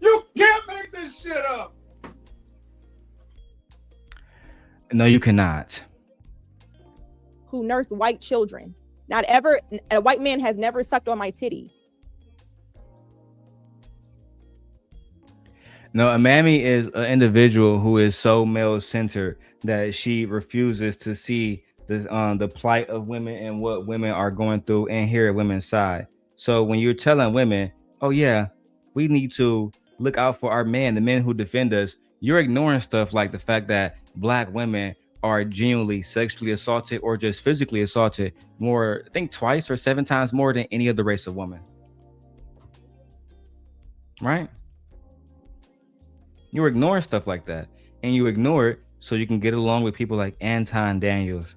You can't make this shit up. No, you cannot. Who nurse white children. Not ever, a white man has never sucked on my titty. No, a mammy is an individual who is so male-centered that she refuses to see the plight of women and what women are going through and hear women's side. So when you're telling women, oh yeah, we need to look out for our men, the men who defend us, you're ignoring stuff like the fact that black women are genuinely sexually assaulted or just physically assaulted more, I think twice or 7 times more than any other race of woman. Right? You're ignoring stuff like that, and you ignore it so you can get along with people like Anton Daniels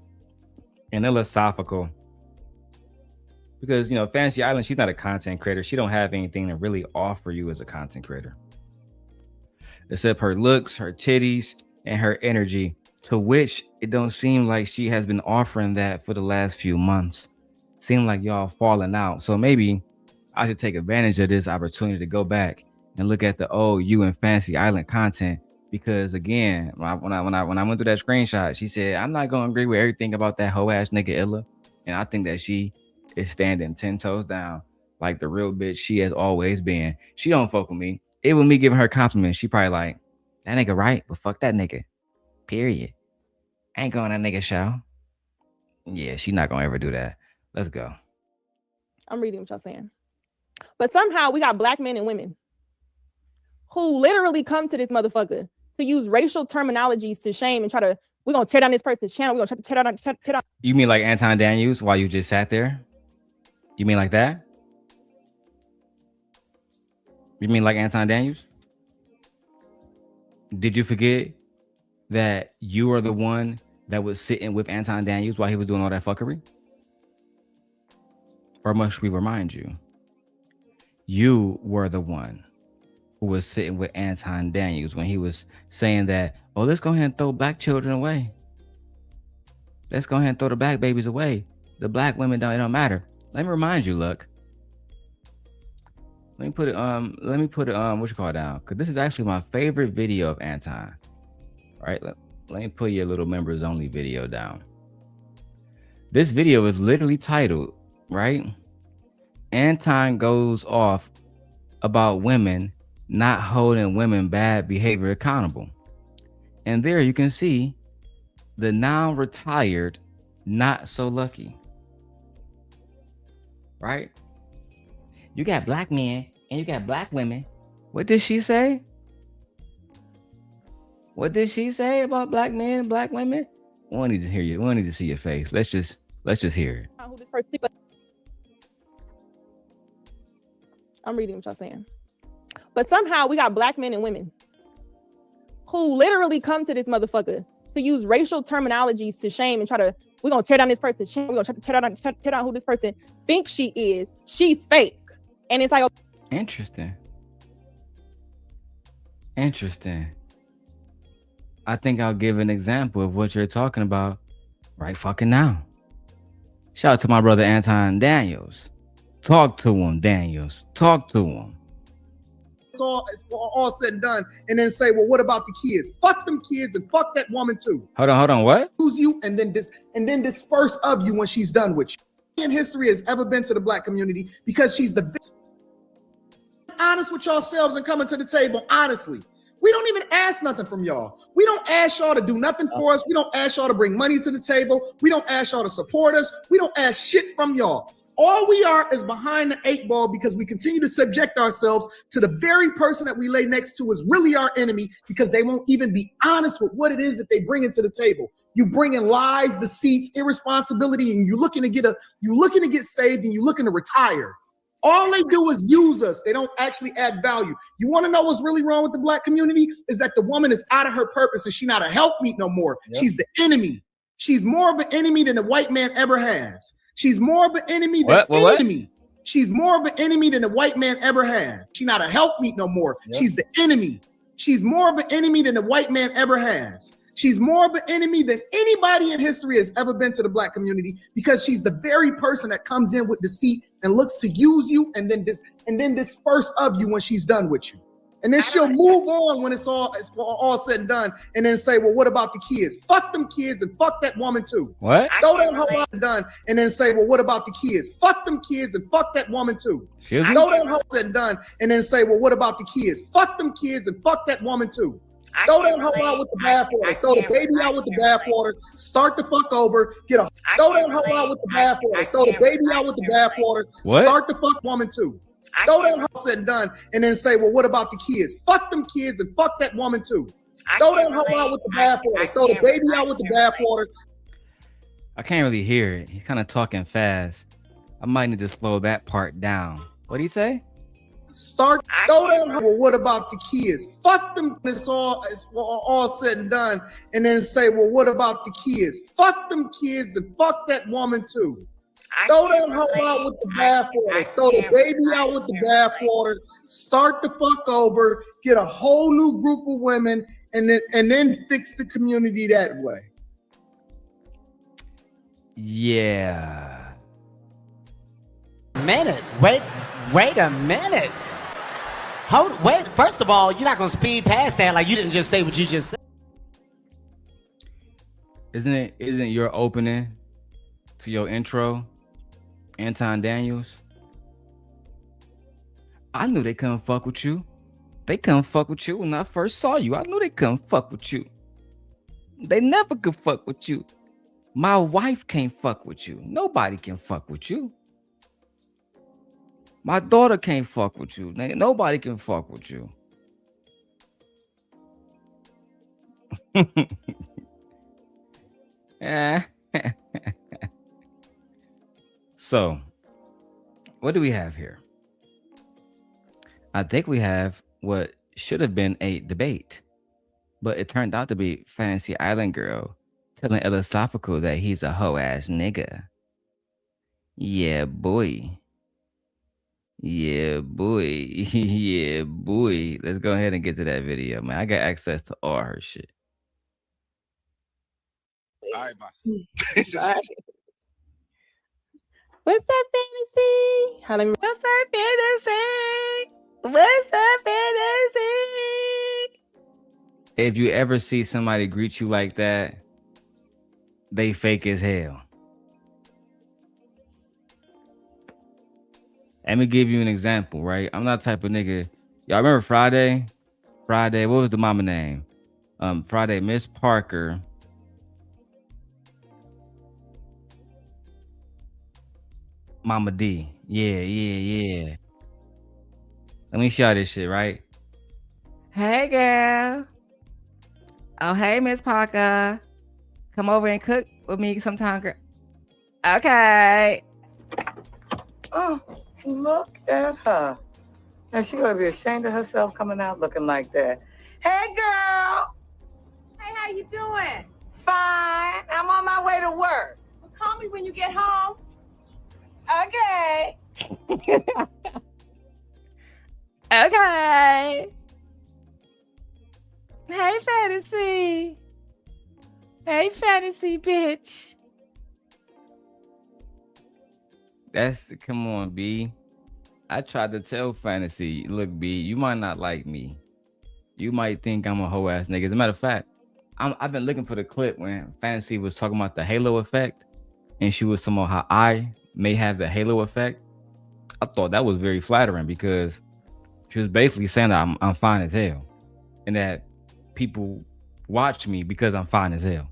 and Illasophical. Because, you know, Fantasy Island, she's not a content creator. She don't have anything to really offer you as a content creator, except her looks, her titties, and her energy, to which it don't seem like she has been offering that for the last few months. Seem like y'all falling out. So maybe I should take advantage of this opportunity to go back and look at the old you and Fantasy Island content. Because again, when I went through that screenshot, she said, I'm not gonna agree with everything about that hoe ass nigga Illa. And I think that she is standing 10 toes down like the real bitch she has always been. She don't fuck with me. Even with me giving her compliments, she probably like, that nigga right, but fuck that nigga. Period. I ain't going to that nigga show. Yeah, she not gonna ever do that. Let's go. I'm reading what y'all saying. But somehow we got black men and women who literally come to this motherfucker to use racial terminologies to shame and try to, we're going to tear down this person's channel. We're going to tear down. You mean like Anton Daniels while you just sat there? You mean like that? You mean like Anton Daniels? Did you forget that you are the one that was sitting with Anton Daniels while he was doing all that fuckery? Or must we remind you? You were the one who was sitting with Anton Daniels when he was saying that, oh, let's go ahead and throw black children away. Let's go ahead and throw the black babies away. The black women it don't matter. Let me remind you, look. Let me put it what you call it down, because this is actually my favorite video of Anton. All right, let me put your little members only video down. This video is literally titled, right? Anton goes off about women not holding women bad behavior accountable. And there you can see the now retired Not So Lucky. Right? You got black men and you got black women. What did she say? What did she say about black men and black women? We don't need to hear you. We don't need to see your face. Let's just hear it. Who this person, I'm reading what y'all saying. But somehow we got black men and women who literally come to this motherfucker to use racial terminologies to shame and try to, we're going to tear down this person's channel. We're going to tear down who this person thinks she is. She's fake. And it's like, Interesting. I think I'll give an example of what you're talking about right fucking now. Shout out to my brother Anton Daniels. Talk to him, Daniels. Talk to him. It's all said and done, and then say, well, what about the kids? Fuck them kids and fuck that woman too. Hold on. What? Use you and then disperse of you when she's done with you. In history has ever been to the black community because she's the honest with yourselves and coming to the table honestly. We don't even ask nothing from y'all. We don't ask y'all to do nothing for us. We don't ask y'all to bring money to the table. We don't ask y'all to support us. We don't ask shit from y'all. All we are is behind the 8 ball because we continue to subject ourselves to the very person that we lay next to is really our enemy because they won't even be honest with what it is that they bring into the table. You bring in lies, deceits, irresponsibility, and you're looking to get saved and you're looking to retire. All they do is use us. They don't actually add value. You want to know what's really wrong with the black community? Is that the woman is out of her purpose and she's not a helpmeet no more. Yep. She's the enemy. She's more of an enemy than the white man ever has. She's more of an enemy than enemy. She's more of an enemy than the white man ever had. She's not a helpmeet no more. Yep. She's the enemy. She's more of an enemy than the white man ever has. She's more of an enemy than anybody in history has ever been to the black community because she's the very person that comes in with deceit and looks to use you and then disperse of you when she's done with you. And then she'll move on when it's all said and done and then say, well, what about the kids? Fuck them kids and fuck that woman too. What? Throw that hoe out and done and then say, well, what about the kids? Fuck them kids and fuck that woman too. Throw that hoe said and done and then say, well, what about the kids? Fuck them kids and fuck that woman too. Throw that hoe out with the bathwater. Throw the baby out with the bathwater. Start the fuck over. Throw that hoe out with the bathwater. Throw the baby out with the bathwater. Start the fuck woman too. Throw that hoe said and done and then say, well, what about the kids? Fuck them kids and fuck that woman too. Throw that hoe out with the bathwater. Throw the baby out with the bathwater. I can't really hear it. He's kind of talking fast. I might need to slow that part down. What did he say? Go down. Well, what about the kids? Fuck them. It's all said and done, and then say, well, what about the kids? Fuck them kids and fuck that woman too. Throw that hoe out with the bathwater. Throw the baby out with the bathwater. Start the fuck over. Get a whole new group of women, and then fix the community that way. Yeah. Wait a minute. Wait. First of all, you're not gonna speed past that like you didn't just say what you just said. Isn't your opening to your intro Anton Daniels? I knew they couldn't fuck with you. They couldn't fuck with you when I first saw you. I knew they couldn't fuck with you. They never could fuck with you. My wife can't fuck with you. Nobody can fuck with you. My daughter can't fuck with you. Nobody can fuck with you. So, what do we have here? I think we have what should have been a debate, but it turned out to be Fantasy Island Girl telling Illasophical that he's a hoe ass nigga. Yeah, boy. Yeah, boy. Yeah, boy. Let's go ahead and get to that video, man. I got access to all her shit. All right, bye. Bye. What's up, Fantasy? What's up, Fantasy? What's up, Fantasy? If you ever see somebody greet you like that, they fake as hell. Let me give you an example, right? I'm not the type of nigga. Y'all remember Friday? What was the mama name? Friday, Miss Parker. Mama D. Yeah. Let me show you this shit, right? Hey, girl. Oh, hey, Miss Parker. Come over and cook with me sometime, girl. Okay. Oh, look at her. And she gonna be ashamed of herself coming out looking like that. Hey, girl. Hey, how you doing? Fine. I'm on my way to work. Well, call me when you get home. Okay. Okay. Hey, Fantasy. Hey, Fantasy, bitch. Come on, B. I tried to tell Fantasy, look, B, you might not like me. You might think I'm a hoe ass nigga. As a matter of fact, I've been looking for the clip when Fantasy was talking about the halo effect, and she was talking about how I may have the halo effect. I thought that was very flattering because she was basically saying that I'm fine as hell, and that people watch me because I'm fine as hell.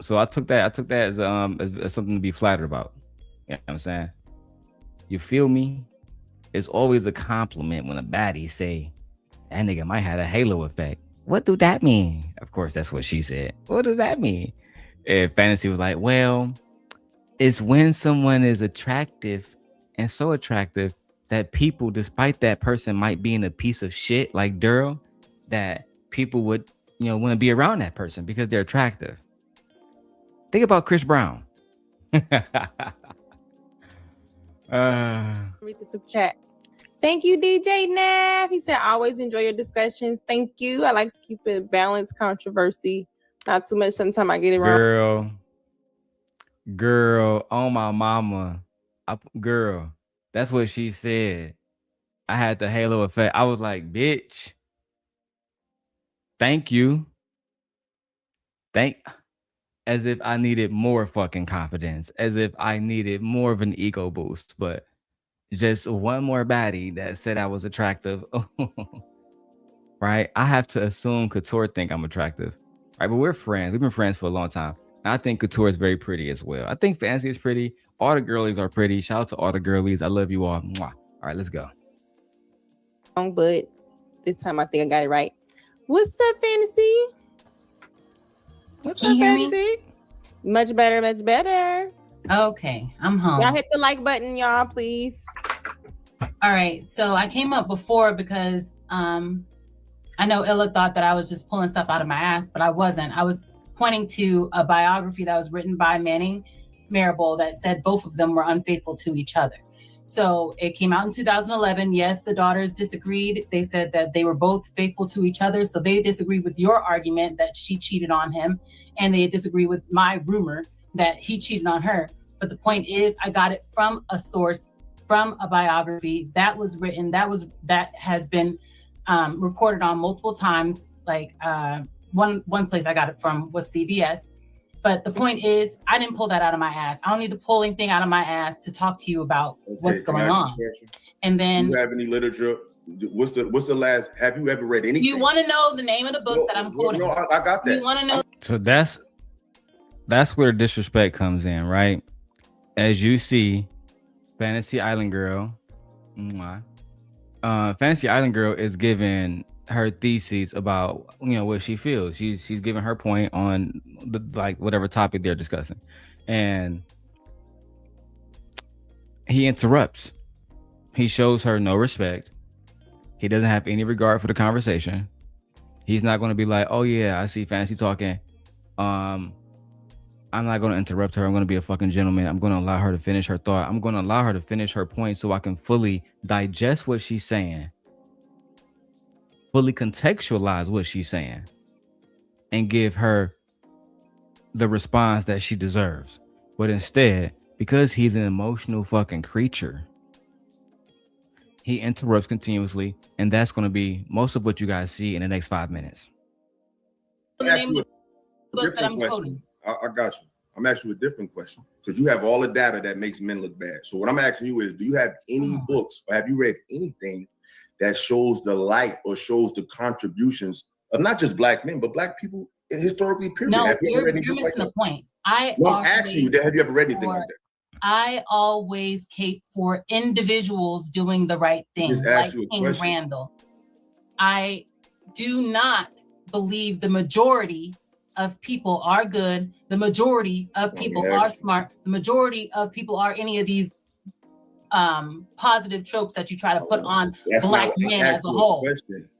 So I took that as something to be flattered about. You know what I'm saying? You feel me? It's always a compliment when a baddie say that nigga might have a halo effect. What do that mean? Of course, that's what she said. What does that mean? And Fantasy was like, well, it's when someone is attractive and so attractive that people, despite that person might be in a piece of shit like Daryl, that people would, want to be around that person because they're attractive. Think about Chris Brown. Read the super chat. Thank you, DJ Nav. He said, I always enjoy your discussions. Thank you. I like to keep it balanced, controversy. Not too much. Sometimes I get it wrong. Girl, oh my mama. Girl, that's what she said. I had the halo effect. I was like, bitch. Thank you. As if I needed more fucking confidence. As if I needed more of an ego boost. But just one more baddie that said I was attractive. Right? I have to assume Couture think I'm attractive. Right? But we're friends. We've been friends for a long time. I think Couture is very pretty as well. I think Fancy is pretty. All the girlies are pretty. Shout out to all the girlies. I love you all. Mwah. All right, let's go. But this time I think I got it right. What's up, Fantasy? What's up, Fantasy? Much better, much better. Okay, I'm home. Y'all hit the like button, y'all, please. All right, so I came up before because I know Illa thought that I was just pulling stuff out of my ass, but I wasn't. I was pointing to a biography that was written by Manning Marable that said both of them were unfaithful to each other. So it came out in 2011. Yes, the daughters disagreed. They said that they were both faithful to each other. So they disagreed with your argument that she cheated on him, and they disagree with my rumor that he cheated on her. But the point is, I got it from a source, from a biography that was written, that has been reported on multiple times. Like one place I got it from was CBS. But the point is, I didn't pull that out of my ass. I don't need to pull anything out of my ass to talk to you about what's going on. And then, do you have any literature? What's the last? Have you ever read anything? You want to know the name of the book that I'm quoting? No, I got that. You want to know? So that's where the disrespect comes in, right? As you see, Fantasy Island Girl, Fantasy Island Girl is giving her theses about what she feels. She's giving her point on the whatever topic they're discussing, and he interrupts. He shows her no respect. He doesn't have any regard for the conversation. He's not going to be like, oh yeah, I see Fantasy talking. I'm not going to interrupt her. I'm going to be a fucking gentleman. I'm going to allow her to finish her thought. I'm going to allow her to finish her point so I can fully digest what she's saying, fully contextualize what she's saying, and give her the response that she deserves. But instead, because he's an emotional fucking creature, he interrupts continuously, and that's going to be most of what you guys see in the next 5 minutes. I got you I'm asking you a different question because you have all the data that makes men look bad. So what I'm asking you is, do you have any books or have you read anything that shows the light or shows the contributions of not just black men, but black people historically, period? No, have you you're missing the point. I'm asking you, have you ever read anything like that? I always cape for individuals doing the right thing, like King Randall. I do not believe the majority of people are good. The majority of people are smart. The majority of people are any of these positive tropes that you try to put on black men as a whole.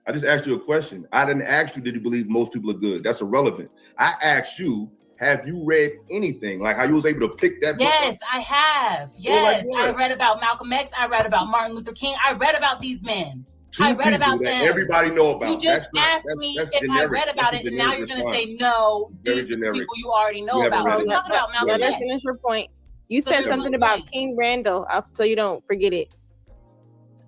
I just asked you a question. I didn't ask you, did you believe most people are good? That's irrelevant. I asked you, have you read anything? Like how you was able to pick that book up? Yes, I have. Yes, I read about Malcolm X. I read about Martin Luther King. I read about these men. I read about them. Everybody know about. You just asked me if I read about it, and now you're going to say no. These people you already know about. We're talking about Malcolm X. Let's finish your point. You said something about King Randall, so you don't forget it.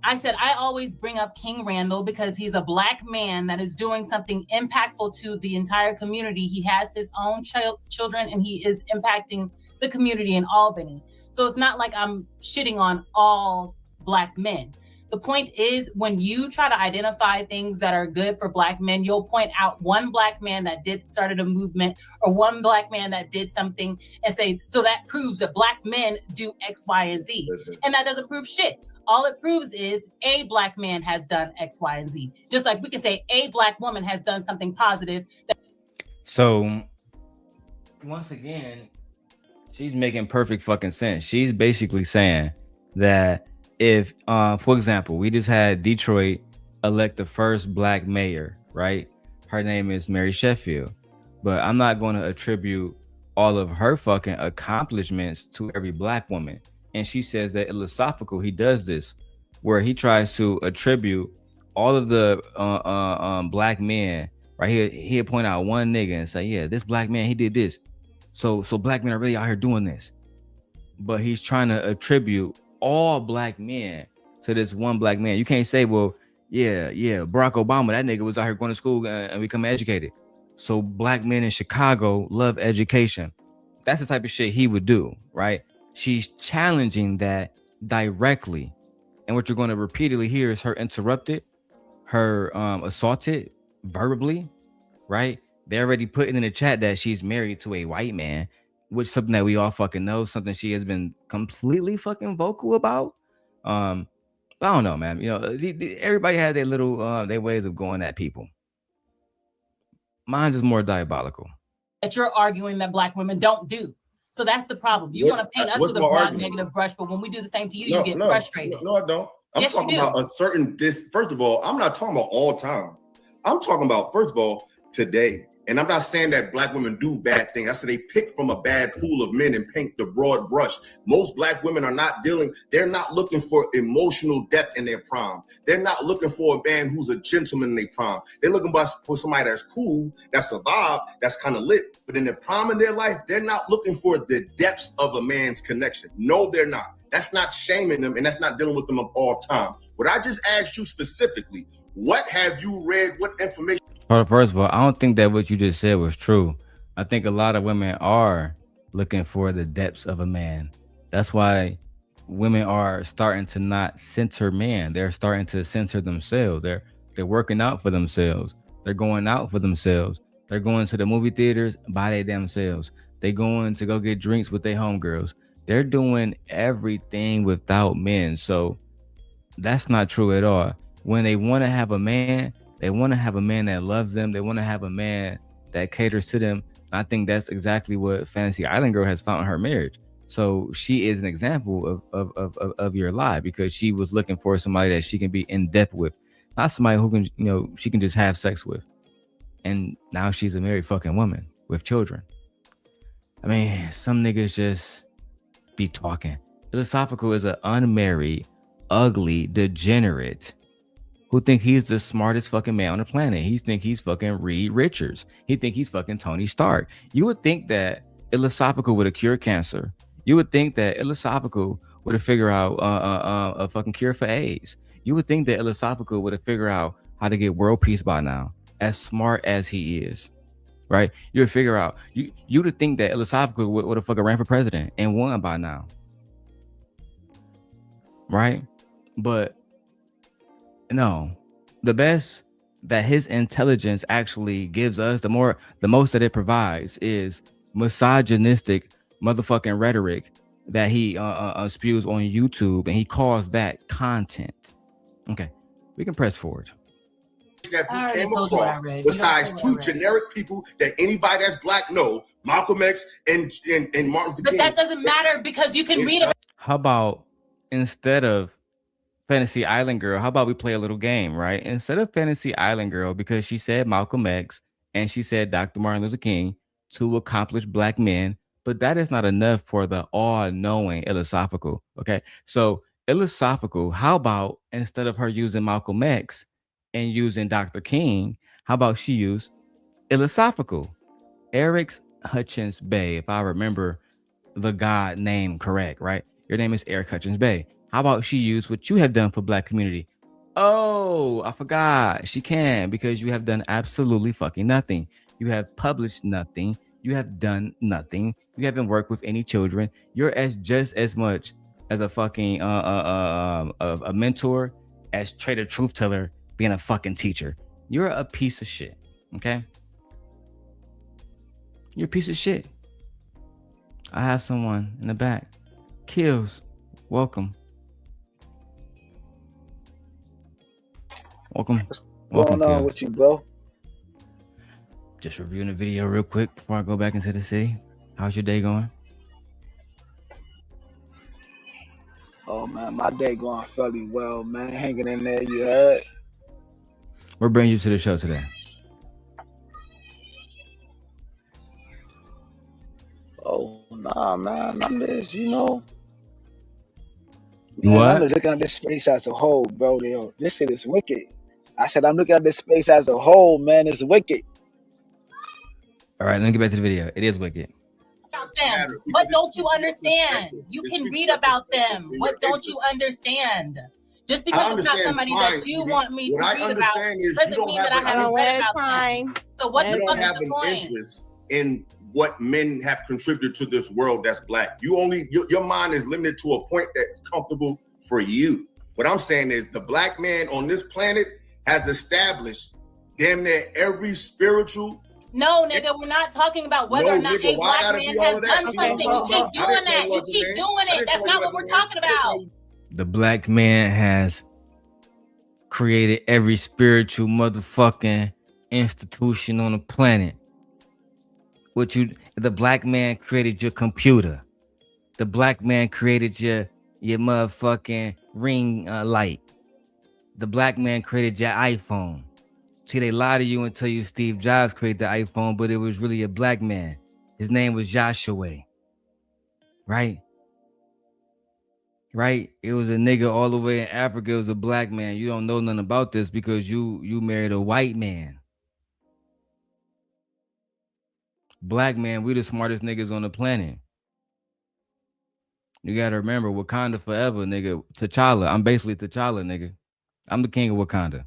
I said I always bring up King Randall because he's a black man that is doing something impactful to the entire community. He has his own children, and he is impacting the community in Albany. So it's not like I'm shitting on all black men. The point is, when you try to identify things that are good for black men, you'll point out one black man that started a movement or one black man that did something and say, so that proves that black men do X, Y, and Z. And that doesn't prove shit. All it proves is a black man has done X, Y, and Z. Just like we can say a black woman has done something positive. So once again, she's making perfect fucking sense. She's basically saying that if, for example, we just had Detroit elect the first black mayor, right? Her name is Mary Sheffield, but I'm not going to attribute all of her fucking accomplishments to every black woman. And she says that Illasophical, he does this, where he tries to attribute all of the black men, right here. He'll point out one nigga and say, yeah, this black man, he did this. So black men are really out here doing this. But he's trying to attribute all black men to this one black man. You can't say, well, yeah, Barack Obama, that nigga was out here going to school and become educated. So black men in Chicago love education. That's the type of shit he would do, right? She's challenging that directly. And what you're going to repeatedly hear is her interrupted, her assaulted verbally, right? They already put in the chat that she's married to a white man, which is something that we all fucking know, something she has been completely fucking vocal about. I don't know, man. You know, everybody has their little their ways of going at people. Mine is more diabolical. That you're arguing that black women don't do. So that's the problem. You want to paint us with a broad negative brush, but when we do the same to you, you get frustrated. No, I don't. I'm Yes, talking you do. about a certain first of all, I'm not talking about all time. I'm talking about, first of all, today. And I'm not saying that black women do bad things. I said they pick from a bad pool of men and paint the broad brush. Most black women are not they're not looking for emotional depth in their prime. They're not looking for a man who's a gentleman in their prime. They're looking for somebody that's cool, that's a vibe, that's kind of lit. But in the prime of their life, they're not looking for the depths of a man's connection. No, they're not. That's not shaming them, and that's not dealing with them of all time. What I just asked you specifically, what have you read? What information? First of all, I don't think that what you just said was true. I think a lot of women are looking for the depths of a man. That's why women are starting to not center men. They're starting to center themselves. They're working out for themselves. They're going out for themselves. They're going to the movie theaters by their damn selves. They're going to go get drinks with their homegirls. They're doing everything without men. So that's not true at all. When they want to have a man, they want to have a man that loves them. They want to have a man that caters to them. I think that's exactly what Fantasy Island Girl has found in her marriage. So she is an example of your lie, because she was looking for somebody that she can be in depth with, not somebody who can, she can just have sex with. And now she's a married fucking woman with children. I mean, some niggas just be talking. Illasophical is an unmarried, ugly, degenerate who think he's the smartest fucking man on the planet. He think he's fucking Reed Richards. He think he's fucking Tony Stark. You would think that Illasophical would have cured cancer. You would think that Illasophical would have figured out a fucking cure for AIDS. You would think that Illasophical would have figured out how to get world peace by now, as smart as he is, right? You would figure out, you would think that Illasophical would have fucking ran for president and won by now, right? But no, the best that his intelligence actually gives us, the most that it provides, is misogynistic motherfucking rhetoric that he spews on YouTube, and he calls that content. Okay, we can press forward. That you came across, besides two generic people that anybody that's black know, Malcolm X and Martin Luther King. But that doesn't matter, because you can read about. How about, instead of Fantasy Island Girl, how about we play a little game, right? Instead of Fantasy Island Girl, because she said Malcolm X and she said Dr. Martin Luther King, two accomplished black men, but that is not enough for the all-knowing Illasophical, okay? So Illasophical, how about instead of her using Malcolm X and using Dr. King, how about she use Illasophical? Eric's Hutchins Bay, if I remember the God name correct, right? Your name is Eric Hutchins Bay. How about she use what you have done for black community? Oh, I forgot. She can, because you have done absolutely fucking nothing. You have published nothing. You have done nothing. You haven't worked with any children. You're just as much as a fucking a mentor as Trader Truth Teller being a fucking teacher. You're a piece of shit. Okay? You're a piece of shit. I have someone in the back. Kills. Welcome. Welcome. What's going on with you, bro? Just reviewing the video real quick before I go back into the city. How's your day going? Oh man, my day going fairly well, man. Hanging in there, you heard? We're bringing you to the show today. Oh nah, man. I'm just, What? I'm looking at this space as a whole, bro. This shit is wicked. I said I'm looking at this space as a whole, man. It's wicked. All right, let me get back to the video. It is wicked. About them. What don't you understand? You can read about them. What don't you understand? Just because it's not somebody that you want me to read about doesn't mean that I haven't read about them. So what the fuck is the point? Interest in what men have contributed to this world that's black. Your mind is limited to a point that's comfortable for you. What I'm saying is the black man on this planet has established damn near every spiritual. No, nigga, we're not talking about whether or not a black man has done something. You keep doing that. You keep doing it. That's not what we're talking about. The black man has created every spiritual motherfucking institution on the planet. The black man created your computer. The black man created your your motherfucking ring light. The black man created your iPhone. See, they lie to you and tell you Steve Jobs created the iPhone, but it was really a black man. His name was Joshua. Right? Right? It was a nigga all the way in Africa. It was a black man. You don't know nothing about this because you married a white man. Black man, we the smartest niggas on the planet. You gotta remember, Wakanda forever, nigga. T'Challa. I'm basically T'Challa, nigga. I'm the king of Wakanda.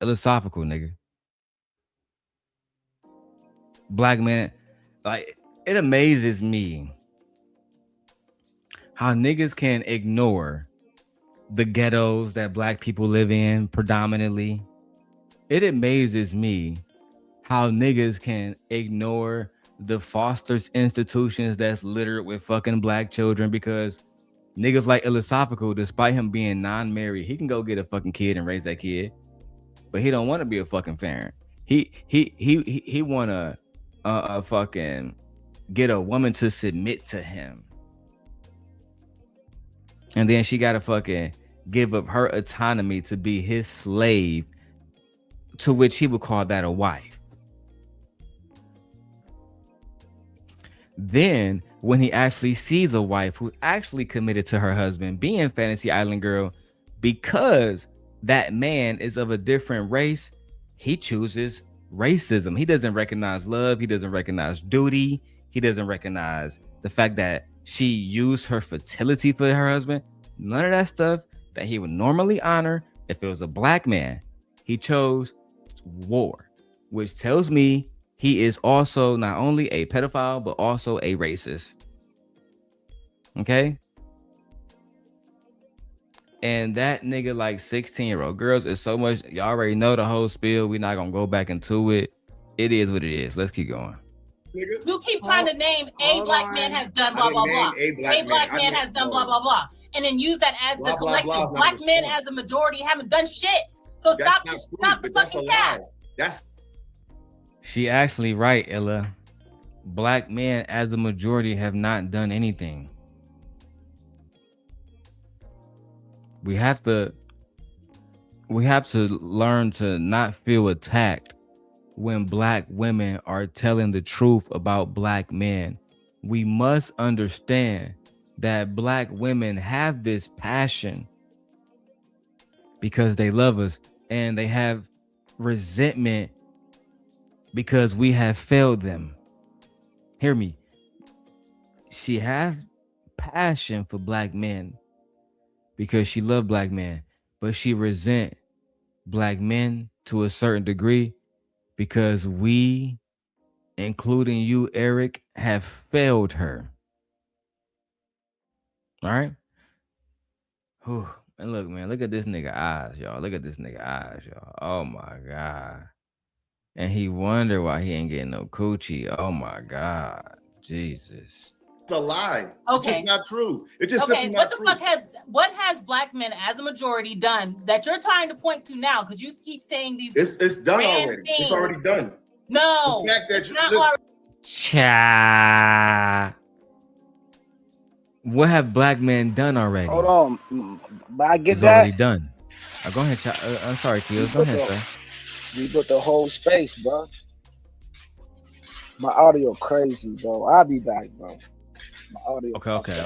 Illasophical, nigga. Black man, like, it amazes me how niggas can ignore the ghettos that black people live in predominantly. It amazes me how niggas can ignore the foster institutions that's littered with fucking black children, because niggas like Illasophical, despite him being non-married, he can go get a fucking kid and raise that kid, but he don't want to be a fucking parent. He want to fucking get a woman to submit to him, and then she gotta fucking give up her autonomy to be his slave, to which he would call that a wife. Then when he actually sees a wife who actually committed to her husband being Fantasy Island Girl, because that man is of a different race, he chooses racism. He doesn't recognize love. He doesn't recognize duty. He doesn't recognize the fact that she used her fertility for her husband. None of that stuff that he would normally honor if it was a black man. He chose war, which tells me he is also not only a pedophile, but also a racist. Okay? And that nigga like 16-year-old girls is so much, y'all already know the whole spiel. We're not gonna go back into it. It is what it is. Let's keep going. You keep trying to name a black man has done blah blah blah. A black man has done blah blah blah, and then use that as the collective. Black men as a majority haven't done shit. So stop the fucking cap. She actually right, Ella. Black men as a majority have not done anything. We have to learn to not feel attacked when black women are telling the truth about black men. We must understand that black women have this passion because they love us, and they have resentment because we have failed them. Hear me. She have passion for black men because she loved black men, but she resent black men to a certain degree because we, including you, Eric, have failed her. All right? Whew. And look, man, look at this nigga eyes, y'all. Look at this nigga eyes, y'all. Oh my God. And he wonder why he ain't getting no coochie. Oh my God. Jesus. It's a lie. Okay. It's just not true. It's just simply not true. What has black men as a majority done that you're trying to point to now? Because you keep saying these. It's done already. Things. It's already done. No, the fact that it's not already. Cha. What have black men done already? Hold on, but I get it's that. Already done. Go ahead, I'm sorry, Kios. Go ahead, sir. We put the whole space, bro. My audio crazy, bro. I'll be back, bro. My audio. Okay.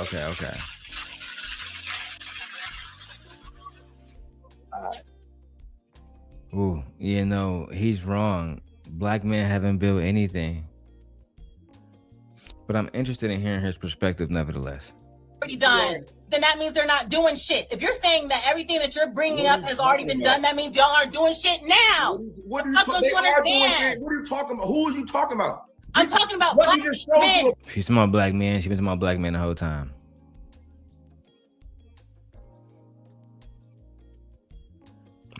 All right. Ooh, you know, he's wrong. Black men haven't built anything. But I'm interested in hearing his perspective nevertheless. Already done. Then that means they're not doing shit. If you're saying that everything that you're bringing up has already been done, that means y'all aren't doing shit now. What are you talking about? Who are you talking about? I'm talking about black men. She's talking about black men. She's been talking about black men the whole time.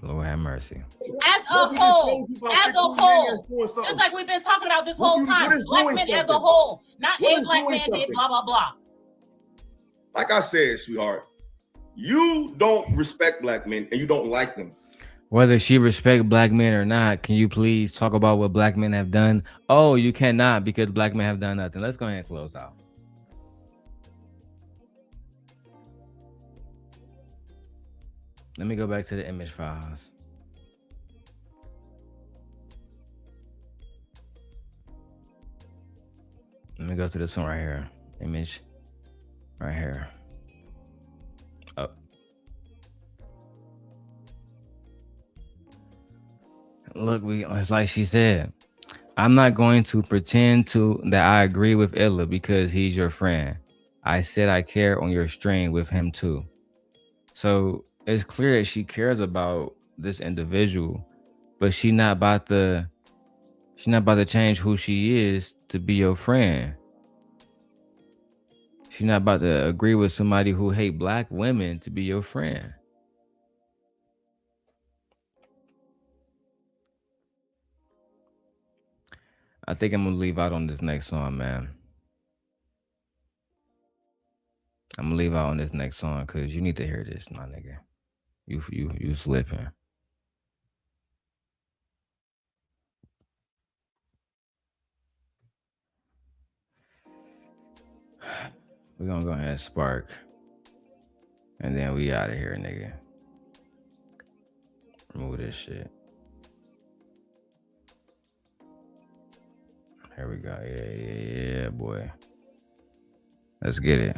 Lord have mercy. As a whole, just like we've been talking about this whole time, black men as a whole, not a black man did blah blah blah. Like I said, sweetheart, you don't respect black men and you don't like them. Whether she respect black men or not, can you please talk about what black men have done? Oh, you cannot because black men have done nothing. Let's go ahead and close out. Let me go back to the image files. Let me go to this one right here. Image right here. Oh. Look, it's like she said, I'm not going to pretend that I agree with Illa because he's your friend. I said I care on your string with him too. So it's clear that she cares about this individual, but she's not about to change who she is to be your friend. She's not about to agree with somebody who hate black women to be your friend. I think I'm gonna leave out on this next song, man. I'm gonna leave out on this next song because you need to hear this, my nigga. You slipping. We're gonna go ahead and spark. And then we out of here, nigga. Remove this shit. Here we go. Yeah, boy. Let's get it.